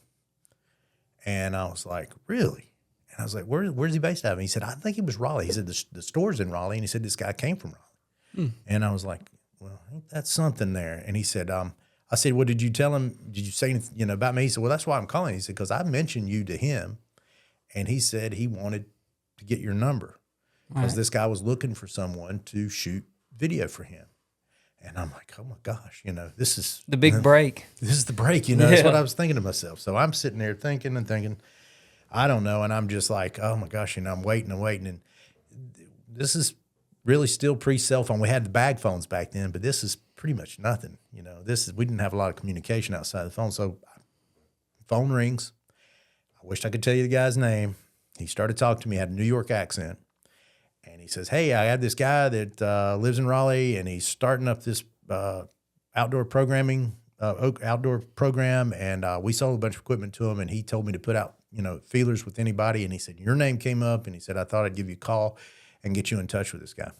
And I was like, really? And I was like, where's he based out of? And he said, I think he was Raleigh. He said the store's in Raleigh, and he said this guy came from Raleigh. And I was like, well, ain't that something there? And he said, I said, well, did you tell him, did you say anything, about me? He said, well, that's why I'm calling. He said, because I mentioned you to him, and he said he wanted to get your number because this guy was looking for someone to shoot video for him. And I'm like, oh my gosh, this is the big break. This is the break, That's what I was thinking to myself. So I'm sitting there thinking, I don't know. And I'm just like, oh my gosh, I'm waiting. And this is really still pre-cell phone. We had the bag phones back then, but this is pretty much nothing. We didn't have a lot of communication outside the phone. So phone rings. I wished I could tell you the guy's name. He started talking to me, had a New York accent. And he says, hey, I have this guy that lives in Raleigh, and he's starting up this outdoor program, and we sold a bunch of equipment to him, and he told me to put out, feelers with anybody. And he said, your name came up, and he said, I thought I'd give you a call and get you in touch with this guy.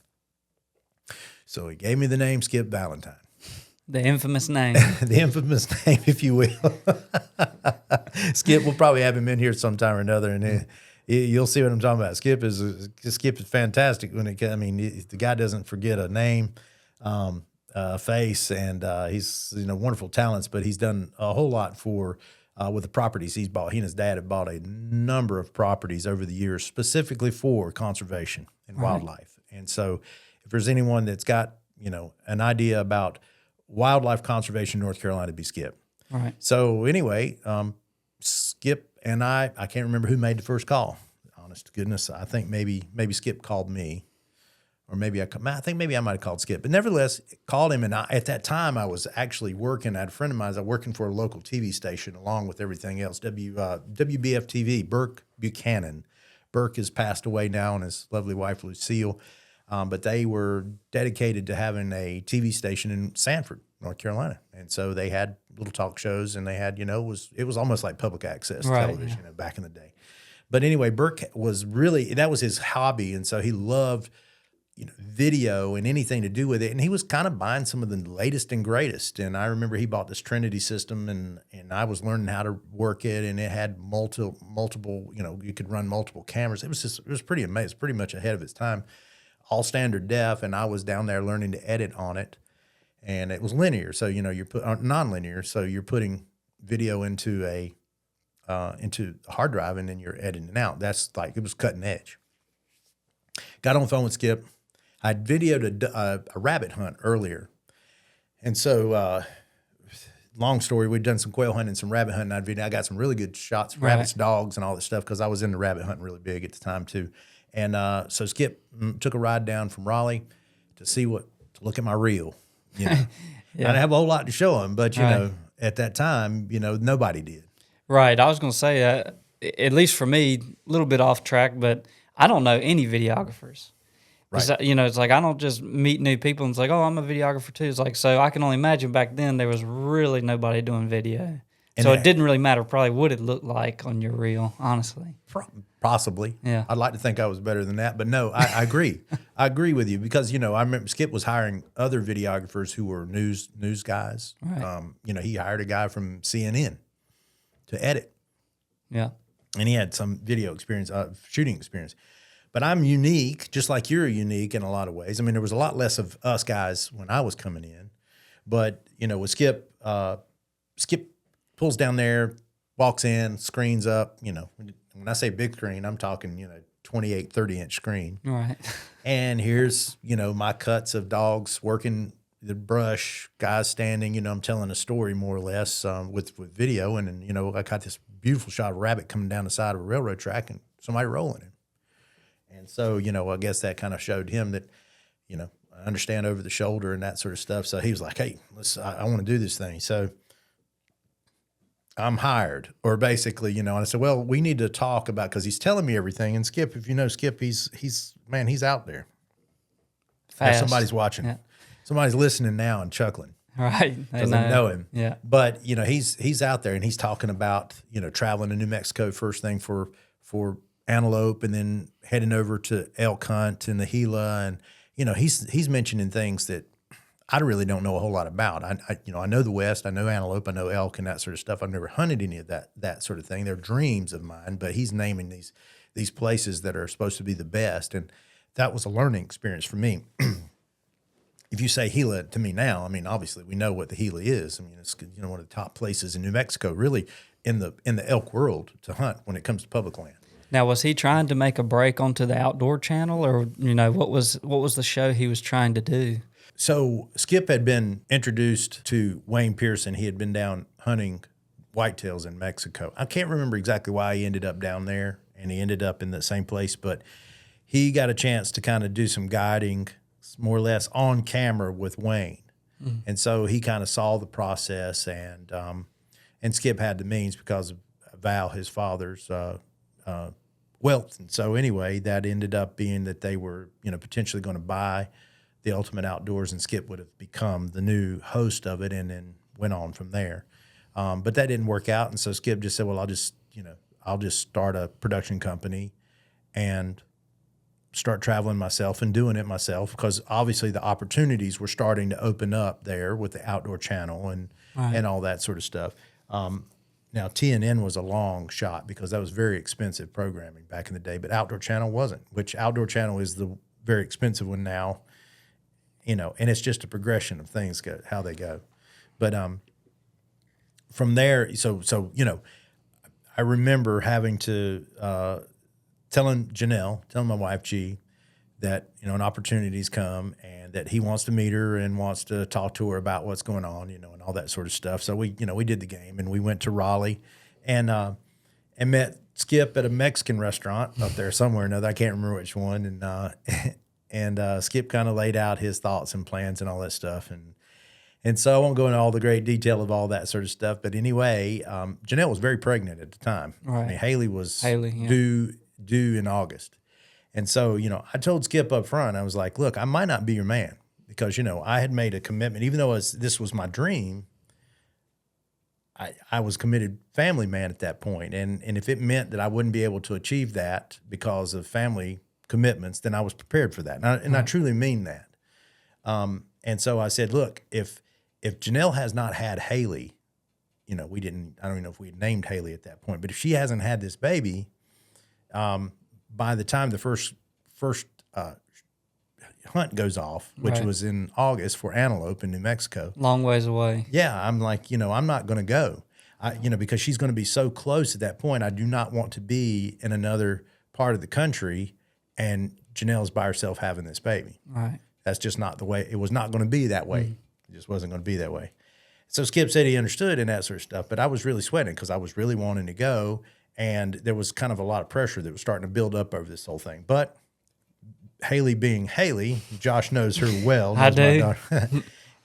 So he gave me the name Skip Valentine. The infamous name. The infamous name, if you will. Skip, we'll probably have him in here sometime or another, and you'll see what I'm talking about. Skip is fantastic when the guy doesn't forget a name, face, and he's wonderful talents. But he's done a whole lot for with the properties he's bought. He and his dad have bought a number of properties over the years, specifically for conservation and wildlife. And so, if there's anyone that's got an idea about wildlife conservation in North Carolina, it'd be Skip. All right. So anyway, Skip and I can't remember who made the first call. Honest to goodness, I think maybe Skip called me, or maybe I think maybe I might have called Skip. But nevertheless, called him, and at that time I was actually working. I had a friend of mine. I was working for a local TV station along with everything else. WBF TV. Burke Buchanan. Burke has passed away now, and his lovely wife Lucille. But they were dedicated to having a TV station in Sanford, North Carolina. And so they had little talk shows, and they had, it was almost like public access television back in the day. But anyway, Burke that was his hobby. And so he loved, video and anything to do with it. And he was kind of buying some of the latest and greatest. And I remember he bought this Trinity system, and I was learning how to work it. And it had multiple, you could run multiple cameras. It was pretty amazing. It's pretty much ahead of its time. All standard def, and I was down there learning to edit on it, and it was linear. So you're non-linear. So you're putting video into a hard drive, and then you're editing it out. That's it was cutting edge. Got on the phone with Skip. I videoed a rabbit hunt earlier, and so long story. We'd done some quail hunting, some rabbit hunting. I got some really good shots of rabbits, dogs, and all that stuff because I was into rabbit hunting really big at the time too. And so Skip took a ride down from Raleigh to look at my reel. I didn't have a whole lot to show him, but at that time, nobody did. Right. I was going to say, at least for me, a little bit off track, but I don't know any videographers. Right. It's like I don't just meet new people and it's like, oh, I'm a videographer too. It's like, so I can only imagine back then there was really nobody doing video. And so it didn't really matter probably what it looked like on your reel, honestly. Possibly. Yeah. I'd like to think I was better than that, but no, I agree. I agree with you because, I remember Skip was hiring other videographers who were news guys. Right. He hired a guy from CNN to edit. Yeah. And he had some video experience, shooting experience. But I'm unique, just like you're unique in a lot of ways. I mean, there was a lot less of us guys when I was coming in. But, with Skip, Skip pulls down there, walks in, screens up, when I say big screen, I'm talking, 28, 30-inch screen. Right. And here's, my cuts of dogs working the brush, guys standing, I'm telling a story more or less with video. And then, I got this beautiful shot of a rabbit coming down the side of a railroad track and somebody rolling him. And so, I guess that kind of showed him that, I understand over the shoulder and that sort of stuff. So he was like, hey, I want to do this thing. So I'm hired, or basically, and I said, well, we need to talk about, because he's telling me everything. And Skip, if you know Skip, he's out there. Somebody's watching. Yeah. Somebody's listening now and chuckling. Right. Because I know him. Yeah. But, he's out there and he's talking about, traveling to New Mexico first thing for antelope and then heading over to elk hunt and the Gila. And, he's mentioning things that I really don't know a whole lot about. I know the West, I know antelope, I know elk and that sort of stuff. I've never hunted any of that sort of thing. They're dreams of mine, but he's naming these places that are supposed to be the best. And that was a learning experience for me. If you say Gila to me now, obviously we know what the Gila is. It's one of the top places in New Mexico, really in the elk world to hunt when it comes to public land. Now, was he trying to make a break onto the outdoor channel, or what was the show he was trying to do? So Skip had been introduced to Wayne Pearson. He had been down hunting whitetails in Mexico. I can't remember exactly why he ended up down there, and he ended up in the same place, but he got a chance to kind of do some guiding, more or less on camera with Wayne. Mm-hmm. And so he kind of saw the process, and Skip had the means because of Val, his father's wealth. And so anyway, that ended up being that they were, potentially going to buy the Ultimate Outdoors, and Skip would have become the new host of it, and then went on from there. But that didn't work out. And so Skip just said, well, I'll just start a production company and start traveling myself and doing it myself, because obviously the opportunities were starting to open up there with the Outdoor Channel and all that sort of stuff. Now, TNN was a long shot because that was very expensive programming back in the day, but Outdoor Channel wasn't, which Outdoor Channel is the very expensive one now, and it's just a progression of things, how they go. But from there, so I remember having to telling my wife, G, that, an opportunity's come and that he wants to meet her and wants to talk to her about what's going on, and all that sort of stuff. So we did the game, and we went to Raleigh and met Skip at a Mexican restaurant up there somewhere or another. I can't remember which one. And Skip kind of laid out his thoughts and plans and all that stuff. And so I won't go into all the great detail of all that sort of stuff. But anyway, Janelle was very pregnant at the time. Right. I mean, Haley was yeah. due in August. And so, I told Skip up front, I was like, look, I might not be your man because, I had made a commitment, even though this was my dream. I was committed family man at that point. And if it meant that I wouldn't be able to achieve that because of family commitments, then I was prepared for that. And I truly mean that. And so I said, look, if Janelle has not had Haley, I don't even know if we had named Haley at that point, but if she hasn't had this baby, by the time the first hunt goes off, which was in August for antelope in New Mexico. Long ways away. Yeah, I'm like, I'm not going to go, because she's going to be so close at that point. I do not want to be in another part of the country and Janelle's by herself having this baby. Right. That's just not the way. It was not going to be that way. It just wasn't going to be that way. So Skip said he understood and that sort of stuff, but I was really sweating because I was really wanting to go. And there was kind of a lot of pressure that was starting to build up over this whole thing. But Haley being Haley, Josh knows her well. I do.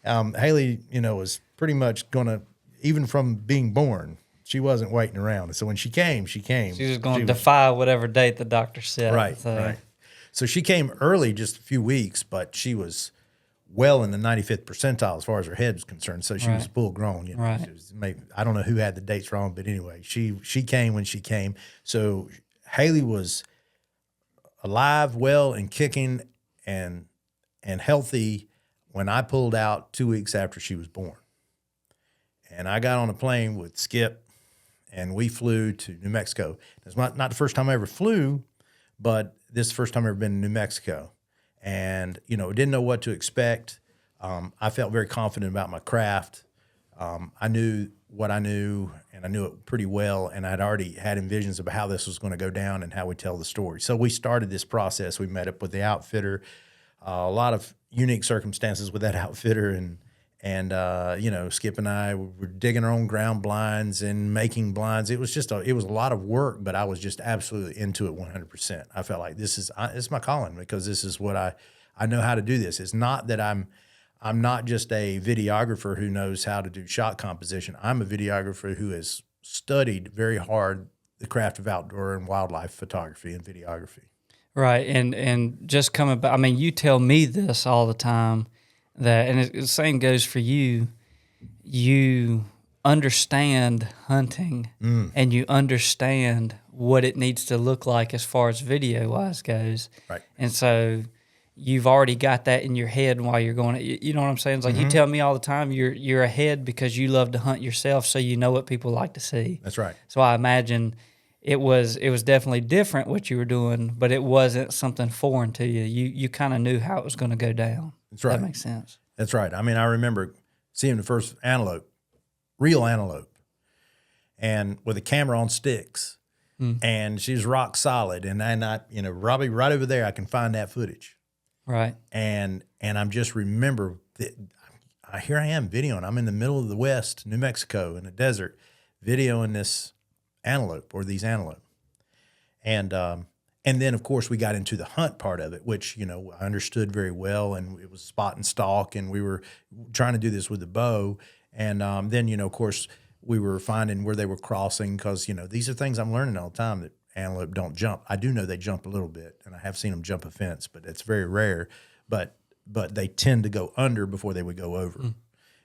Haley, was pretty much going to, even from being born, she wasn't waiting around. So when she came. She was going to defy whatever date the doctor set. Right, right. So she came early, just a few weeks, but she was well in the 95th percentile as far as her head was concerned. So she was full grown. Right. She was I don't know who had the dates wrong, but anyway, she came when she came. So Haley was alive, well, and kicking and healthy when I pulled out 2 weeks after she was born. And I got on a plane with Skip, and we flew to New Mexico. It's not the first time I ever flew, but this is the first time I've ever been in New Mexico. And, didn't know what to expect. I felt very confident about my craft. I knew what I knew, and I knew it pretty well, and I'd already had envisions about how this was going to go down and how we tell the story. So we started this process. We met up with the outfitter, a lot of unique circumstances with that outfitter, and Skip and I were digging our own ground blinds and making blinds. It was a lot of work, but I was just absolutely into it 100%. I felt like this is my calling, because this is what I know how to do this. It's not that I'm not just a videographer who knows how to do shot composition. I'm a videographer who has studied very hard the craft of outdoor and wildlife photography and videography. Right. And just coming back, you tell me this all the time, and the same goes for you. You understand hunting and you understand what it needs to look like as far as video-wise goes. Right. And so you've already got that in your head while you're going. You know what I'm saying? It's like you tell me all the time you're ahead because you love to hunt yourself, so you know what people like to see. That's right. So I imagine it was definitely different what you were doing, but it wasn't something foreign to you. You kind of knew how it was going to go down. That's right. That makes sense. That's right. I remember seeing the first antelope, real antelope, and with a camera on sticks, and she's rock solid. And Robbie, right over there, I can find that footage. Right. And I just remember that here I am videoing. I'm in the middle of the West, New Mexico, in a desert, videoing this antelope or these antelope. And then, of course, we got into the hunt part of it, which, I understood very well, and it was spot and stalk, and we were trying to do this with the bow. And then, of course, we were finding where they were crossing because, these are things I'm learning all the time, that antelope don't jump. I do know they jump a little bit, and I have seen them jump a fence, but it's very rare. But they tend to go under before they would go over.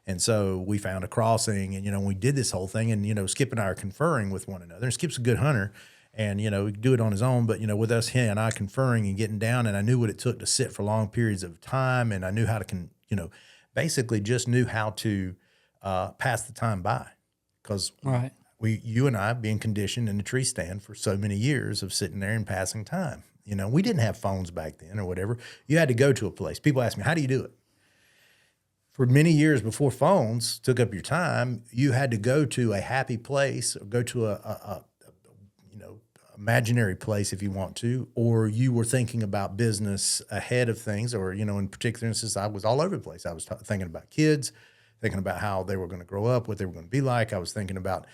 And so we found a crossing, and, we did this whole thing, and, Skip and I are conferring with one another. And Skip's a good hunter, and, he could do it on his own. But, with us, he and I conferring and getting down, and I knew what it took to sit for long periods of time, and I knew how to, basically just knew how to pass the time by. Because you and I being conditioned in the tree stand for so many years of sitting there and passing time. We didn't have phones back then or whatever. You had to go to a place. People ask me, how do you do it? For many years before phones took up your time, you had to go to a happy place or go to a imaginary place if you want to, or you were thinking about business ahead of things, or, in particular instances, I was all over the place. I was thinking about kids, thinking about how they were going to grow up, what they were going to be like. I was thinking about,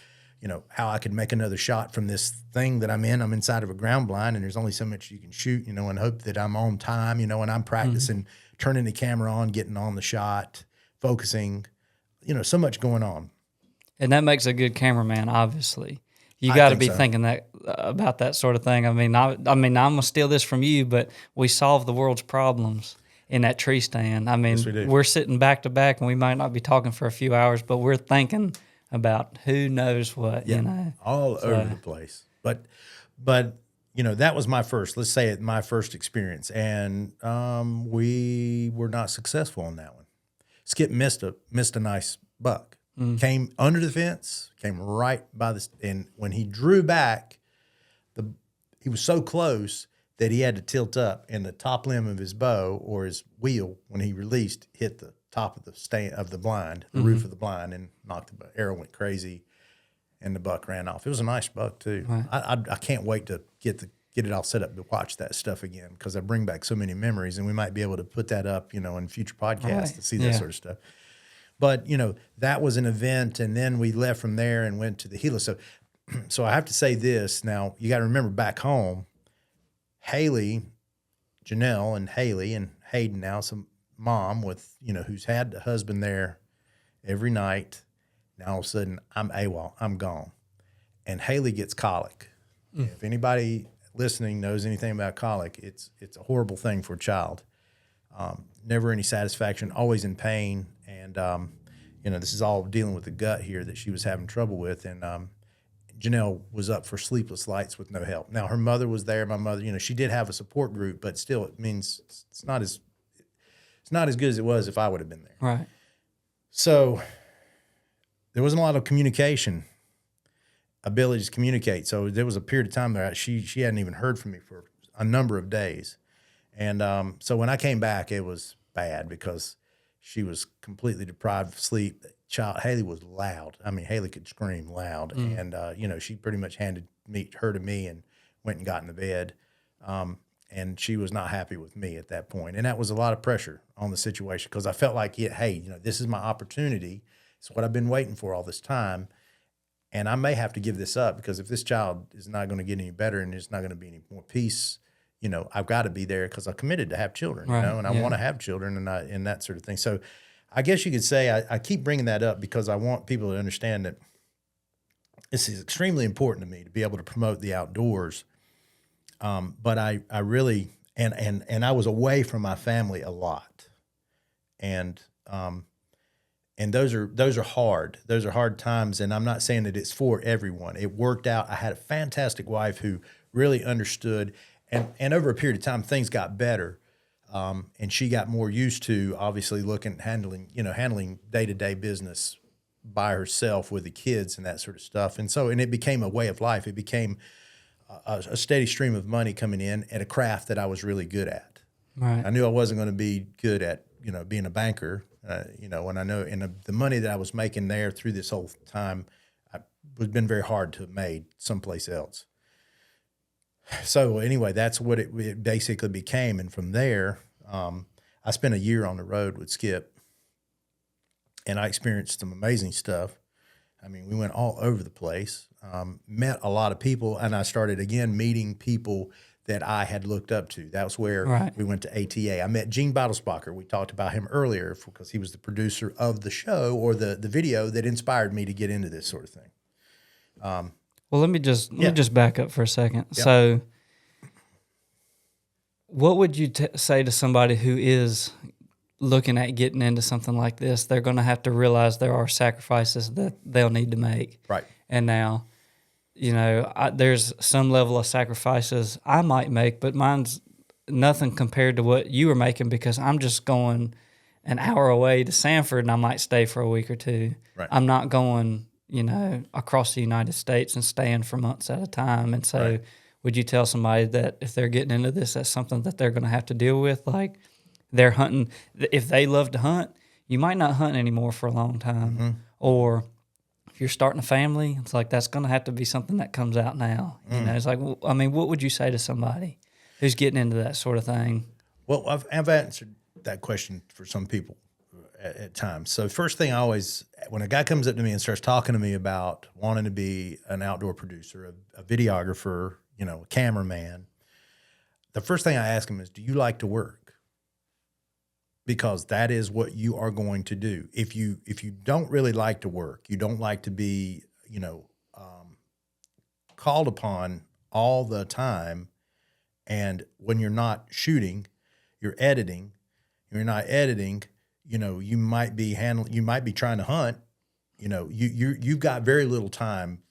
how I could make another shot from this thing that I'm in. I'm inside of a ground blind, and there's only so much you can shoot, and hope that I'm on time, and I'm practicing turning the camera on, getting on the shot, focusing, so much going on. And that makes a good cameraman, obviously. You got to be thinking that about that sort of thing. I mean, I'm gonna steal this from you, but we solve the world's problems in that tree stand. I mean, yes, we're sitting back to back, and we might not be talking for a few hours, but we're thinking about who knows what. All over the place. But that was my first. Let's say my first experience, and we were not successful on that one. Skip missed a nice buck. Came under the fence, came right by and when he drew back, he was so close that he had to tilt up, and the top limb of his bow or his wheel, when he released, hit the top of the blind, the roof of the blind, and knocked the arrow went crazy, and the buck ran off. It was a nice buck too. Right. I can't wait to get it all set up to watch that stuff again, because I bring back so many memories, and we might be able to put that up, in future podcasts to see that sort of stuff. But, that was an event, and then we left from there and went to the Gila. So I have to say this. Now, you got to remember back home, Haley, Janelle and Haley and Hayden now, some mom with, who's had the husband there every night. Now all of a sudden, I'm AWOL, I'm gone. And Haley gets colic. If anybody listening knows anything about colic, it's a horrible thing for a child. Never any satisfaction, always in pain. And, this is all dealing with the gut here that she was having trouble with. And Janelle was up for sleepless nights with no help. Now, her mother was there. My mother, she did have a support group, but still it means it's not as good as it was if I would have been there. Right. So there wasn't a lot of communication, ability to communicate. So there was a period of time there she hadn't even heard from me for a number of days. And so when I came back, it was bad because she was completely deprived of sleep. Haley was loud. I mean, Haley could scream loud. And, she pretty much handed her to me and went and got in the bed. And she was not happy with me at that point. And that was a lot of pressure on the situation, because I felt like, hey, this is my opportunity. It's what I've been waiting for all this time. And I may have to give this up, because if this child is not going to get any better and there's not going to be any more peace, I've got to be there, because I committed to have children, and I want to have children and that sort of thing. So I guess you could say I keep bringing that up because I want people to understand that this is extremely important to me, to be able to promote the outdoors. But I really, and I was away from my family a lot. And those are hard. Those are hard times. And I'm not saying that it's for everyone. It worked out. I had a fantastic wife who really understood. And over a period of time, things got better, and she got more used to obviously handling day-to-day business by herself with the kids and that sort of stuff. And it became a way of life. It became a steady stream of money coming in at a craft that I was really good at. Right. I knew I wasn't going to be good at being a banker. And I know the money that I was making there through this whole time was been very hard to have made someplace else. So anyway, that's what it basically became. And from there, I spent a year on the road with Skip, and I experienced some amazing stuff. I mean, we went all over the place, met a lot of people, and I started again meeting people that I had looked up to. That was where we went to ATA. I met Gene Battlespacher. We talked about him earlier because he was the producer of the show, or the video that inspired me to get into this sort of thing. Well, let me just back up for a second. Yeah. So, what would you say to somebody who is looking at getting into something like this? They're going to have to realize there are sacrifices that they'll need to make. Right. And now, there's some level of sacrifices I might make, but mine's nothing compared to what you were making, because I'm just going an hour away to Sanford and I might stay for a week or two. Right. I'm not going, across the United States and staying for months at a time. And so Right. would you tell somebody that if they're getting into this, that's something that they're going to have to deal with? Like, they're hunting. If they love to hunt, you might not hunt anymore for a long time. Mm-hmm. Or if you're starting a family, it's like that's going to have to be something that comes out now. It's like, what would you say to somebody who's getting into that sort of thing? Well, I've answered that question for some people at times. So first thing when a guy comes up to me and starts talking to me about wanting to be an outdoor producer, a videographer, a cameraman, the first thing I ask him is, do you like to work? Because that is what you are going to do. If you don't really like to work, you don't like to be, called upon all the time, and when you're not shooting, you're editing. You're not editing, you might be trying to hunt, you've got very little time,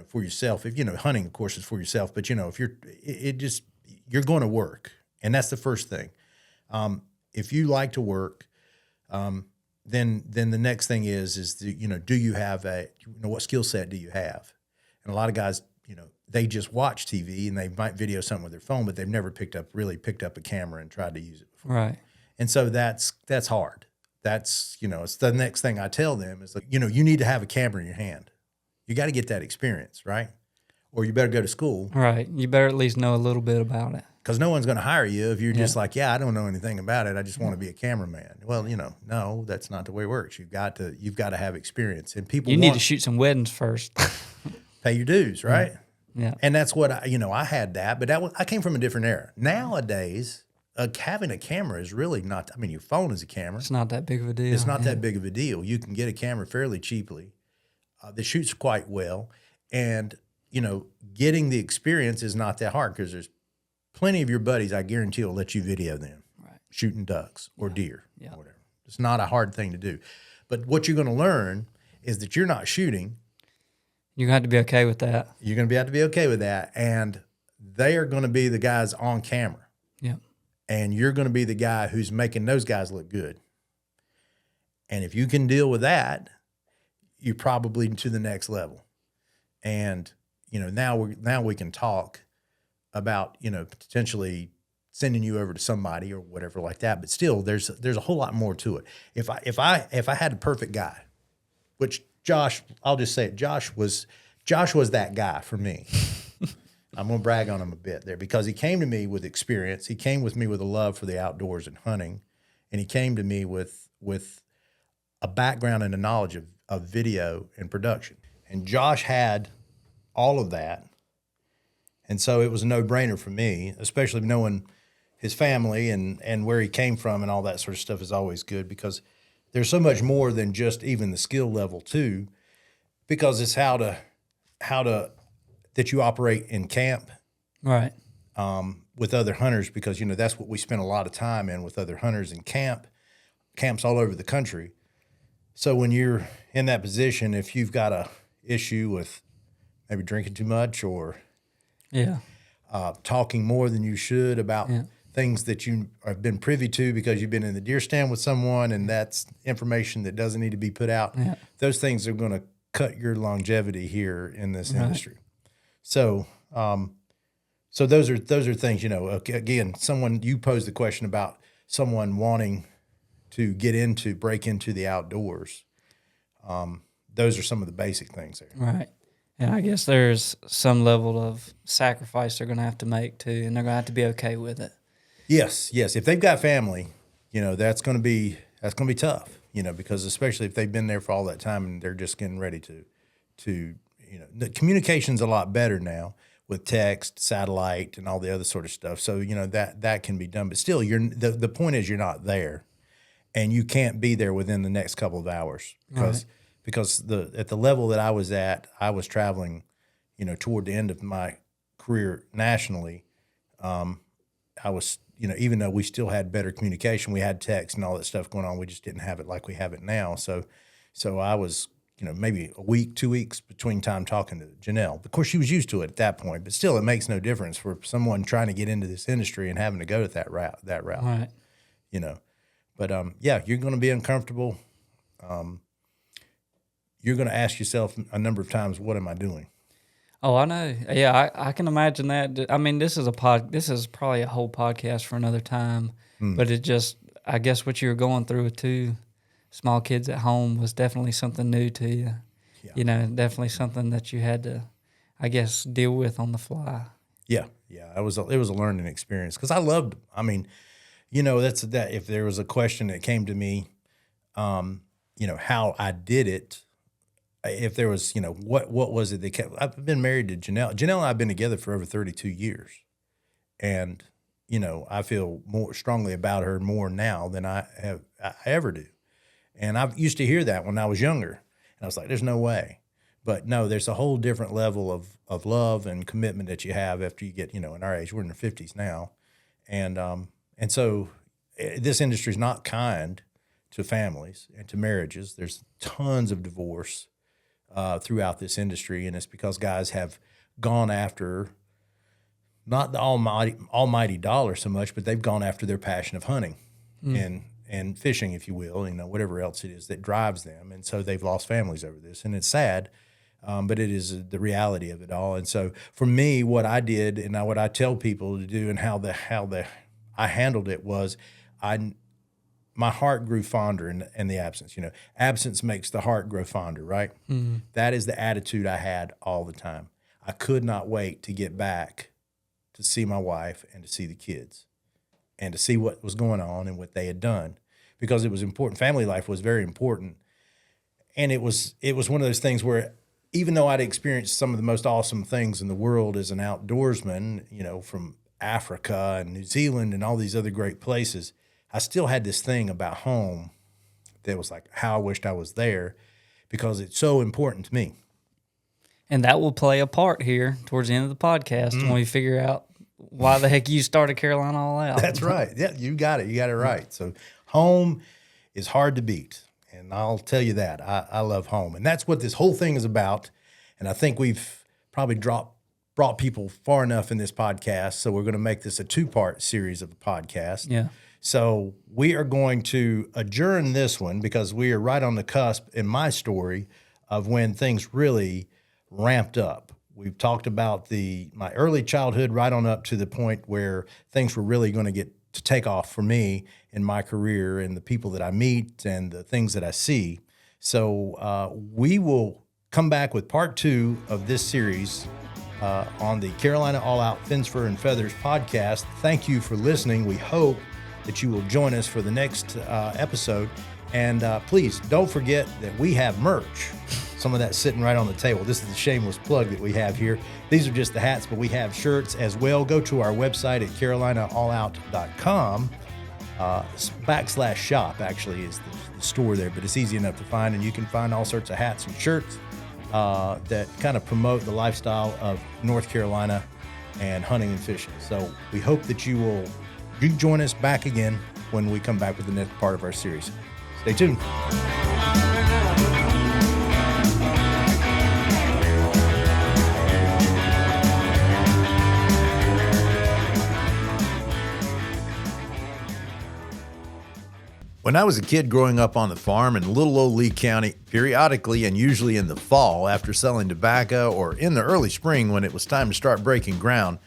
for yourself. If, hunting, of course, is for yourself, but, if you're going to work. And that's the first thing. If you like to work, then the next thing is do you have what skill set do you have? And a lot of guys, they just watch TV and they might video something with their phone, but they've never picked up a camera and tried to use it before. Right. And so that's hard. That's, it's the next thing I tell them is like, you need to have a camera in your hand. You got to get that experience, right? Or you better go to school. Right. You better at least know a little bit about it. Because no one's going to hire you if you're just like, I don't know anything about it. I just want to be a cameraman. Well, no, that's not the way it works. You've got to have experience. And people need to shoot some weddings first. Pay your dues, right? Yeah. And that's what I had that, but I came from a different era. Nowadays, having a camera is really not. I mean, your phone is a camera. It's not that big of a deal. It's not that big of a deal. You can get a camera fairly cheaply that shoots quite well, and getting the experience is not that hard because there's plenty of your buddies, I guarantee, will let you video them shooting ducks or deer or whatever. It's not a hard thing to do, but what you're going to learn is that you're not shooting. You're going to have to be okay with that. You're going to have to be okay with that, and they are going to be the guys on camera. Yeah. And you're going to be the guy who's making those guys look good. And if you can deal with that, you're probably to the next level. And, now we can talk about, potentially sending you over to somebody or whatever like that. But still, there's a whole lot more to it. If I had a perfect guy, which Josh, I'll just say it, Josh was that guy for me. I'm going to brag on him a bit there because he came to me with experience. He came with me with a love for the outdoors and hunting. And he came to me with a background and a knowledge of video and production. And Josh had all of that. And so it was a no-brainer for me, especially knowing his family and where he came from and all that sort of stuff is always good because there's so much more than just even the skill level too, because it's how to that you operate in camp, right? With other hunters, because that's what we spend a lot of time in with other hunters in camps all over the country. So when you're in that position, if you've got a issue with maybe drinking too much or talking more than you should about things that you have been privy to because you've been in the deer stand with someone and that's information that doesn't need to be put out, those things are going to cut your longevity here in this industry. So, so those are things, again, you posed the question about someone wanting to break into the outdoors. Those are some of the basic things there. Right. And I guess there's some level of sacrifice they're going to have to make too, and they're going to have to be okay with it. Yes. If they've got family, that's going to be tough, because especially if they've been there for all that time and they're just getting ready to the communication's a lot better now with text, satellite, and all the other sort of stuff. So, that can be done. But still, the point is you're not there, and you can't be there within the next couple of hours because at the level that I was at, I was traveling, toward the end of my career nationally, I was, even though we still had better communication, we had text and all that stuff going on, we just didn't have it like we have it now. So I was, maybe a week, 2 weeks between time talking to Janelle. Of course, she was used to it at that point, but still, it makes no difference for someone trying to get into this industry and having to go to that route. Right. But yeah, you're going to be uncomfortable. You're going to ask yourself a number of times, what am I doing? Oh, I know. Yeah, I can imagine that. I mean, this is probably a whole podcast for another time. But I guess what you were going through with 2 small kids at home was definitely something new to you. Yeah. Definitely something that you had to, I guess, deal with on the fly. Yeah. It was a learning experience because I loved them. I mean, that if there was a question that came to me, how I did it. If there was, what was it that kept? I've been married to Janelle. Janelle and I have been together for over 32 years. And, I feel more strongly about her more now than I ever do. And I used to hear that when I was younger. And I was like, there's no way. But no, there's a whole different level of love and commitment that you have after you get, in our age. We're in our 50s now. And so this industry is not kind to families and to marriages. There's tons of divorce throughout this industry, and it's because guys have gone after not the almighty dollar so much, but they've gone after their passion of hunting and fishing, if you will, whatever else it is that drives them, and so they've lost families over this, and it's sad, but it is the reality of it all. And so for me, what I did and what I tell people to do and how I handled it was my heart grew fonder in the absence. Absence makes the heart grow fonder, right? Mm-hmm. That is the attitude I had all the time. I could not wait to get back to see my wife and to see the kids and to see what was going on and what they had done, because it was important. Family life was very important. And it was one of those things where even though I'd experienced some of the most awesome things in the world as an outdoorsman, from Africa and New Zealand and all these other great places, I still had this thing about home that was like how I wished I was there, because it's so important to me. And that will play a part here towards the end of the podcast when we figure out why the heck you started Carolina All Out. That's right. Yeah, you got it. You got it right. So home is hard to beat, and I'll tell you that. I love home, and that's what this whole thing is about. And I think we've probably brought people far enough in this podcast, so we're going to make this a 2-part series of the podcast. Yeah. So we are going to adjourn this one because we are right on the cusp in my story of when things really ramped up. We've talked about my early childhood right on up to the point where things were really going to get to take off for me in my career and the people that I meet and the things that I see. So we will come back with part 2 of this series on the Carolina All Out Fins, Fur, and Feathers podcast. Thank you for listening. We hope that you will join us for the next episode. And please don't forget that we have merch. Some of that sitting right on the table. This is the shameless plug that we have here. These are just the hats, but we have shirts as well. Go to our website at carolinaallout.com. /shop actually is the store there, but it's easy enough to find, and you can find all sorts of hats and shirts that kind of promote the lifestyle of North Carolina and hunting and fishing. So we hope that you join us back again when we come back with the next part of our series. Stay tuned. When I was a kid growing up on the farm in little old Lee County, periodically and usually in the fall after selling tobacco or in the early spring when it was time to start breaking ground,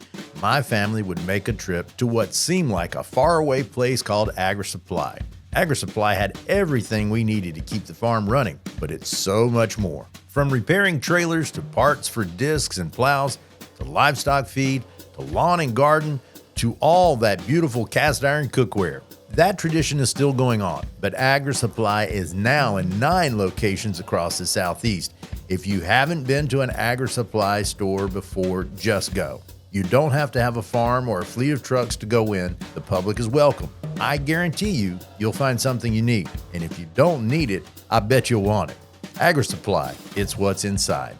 my family would make a trip to what seemed like a faraway place called AgriSupply. AgriSupply had everything we needed to keep the farm running, but it's so much more. From repairing trailers to parts for discs and plows, to livestock feed, to lawn and garden, to all that beautiful cast iron cookware. That tradition is still going on, but AgriSupply is now in 9 locations across the Southeast. If you haven't been to an AgriSupply store before, just go. You don't have to have a farm or a fleet of trucks to go in. The public is welcome. I guarantee you'll find something you need. And if you don't need it, I bet you'll want it. AgriSupply, it's what's inside.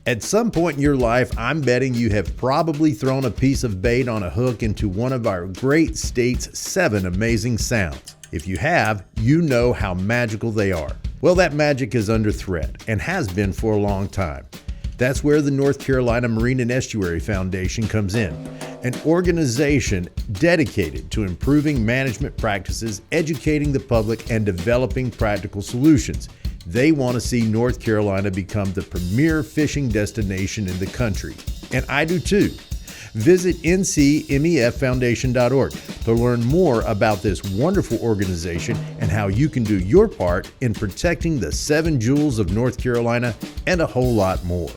At some point in your life, I'm betting you have probably thrown a piece of bait on a hook into one of our great state's 7 amazing sounds. If you have, you know how magical they are. Well, that magic is under threat and has been for a long time. That's where the North Carolina Marine and Estuary Foundation comes in, an organization dedicated to improving management practices, educating the public, and developing practical solutions. They want to see North Carolina become the premier fishing destination in the country. And I do too. Visit ncmeffoundation.org to learn more about this wonderful organization and how you can do your part in protecting the 7 jewels of North Carolina and a whole lot more.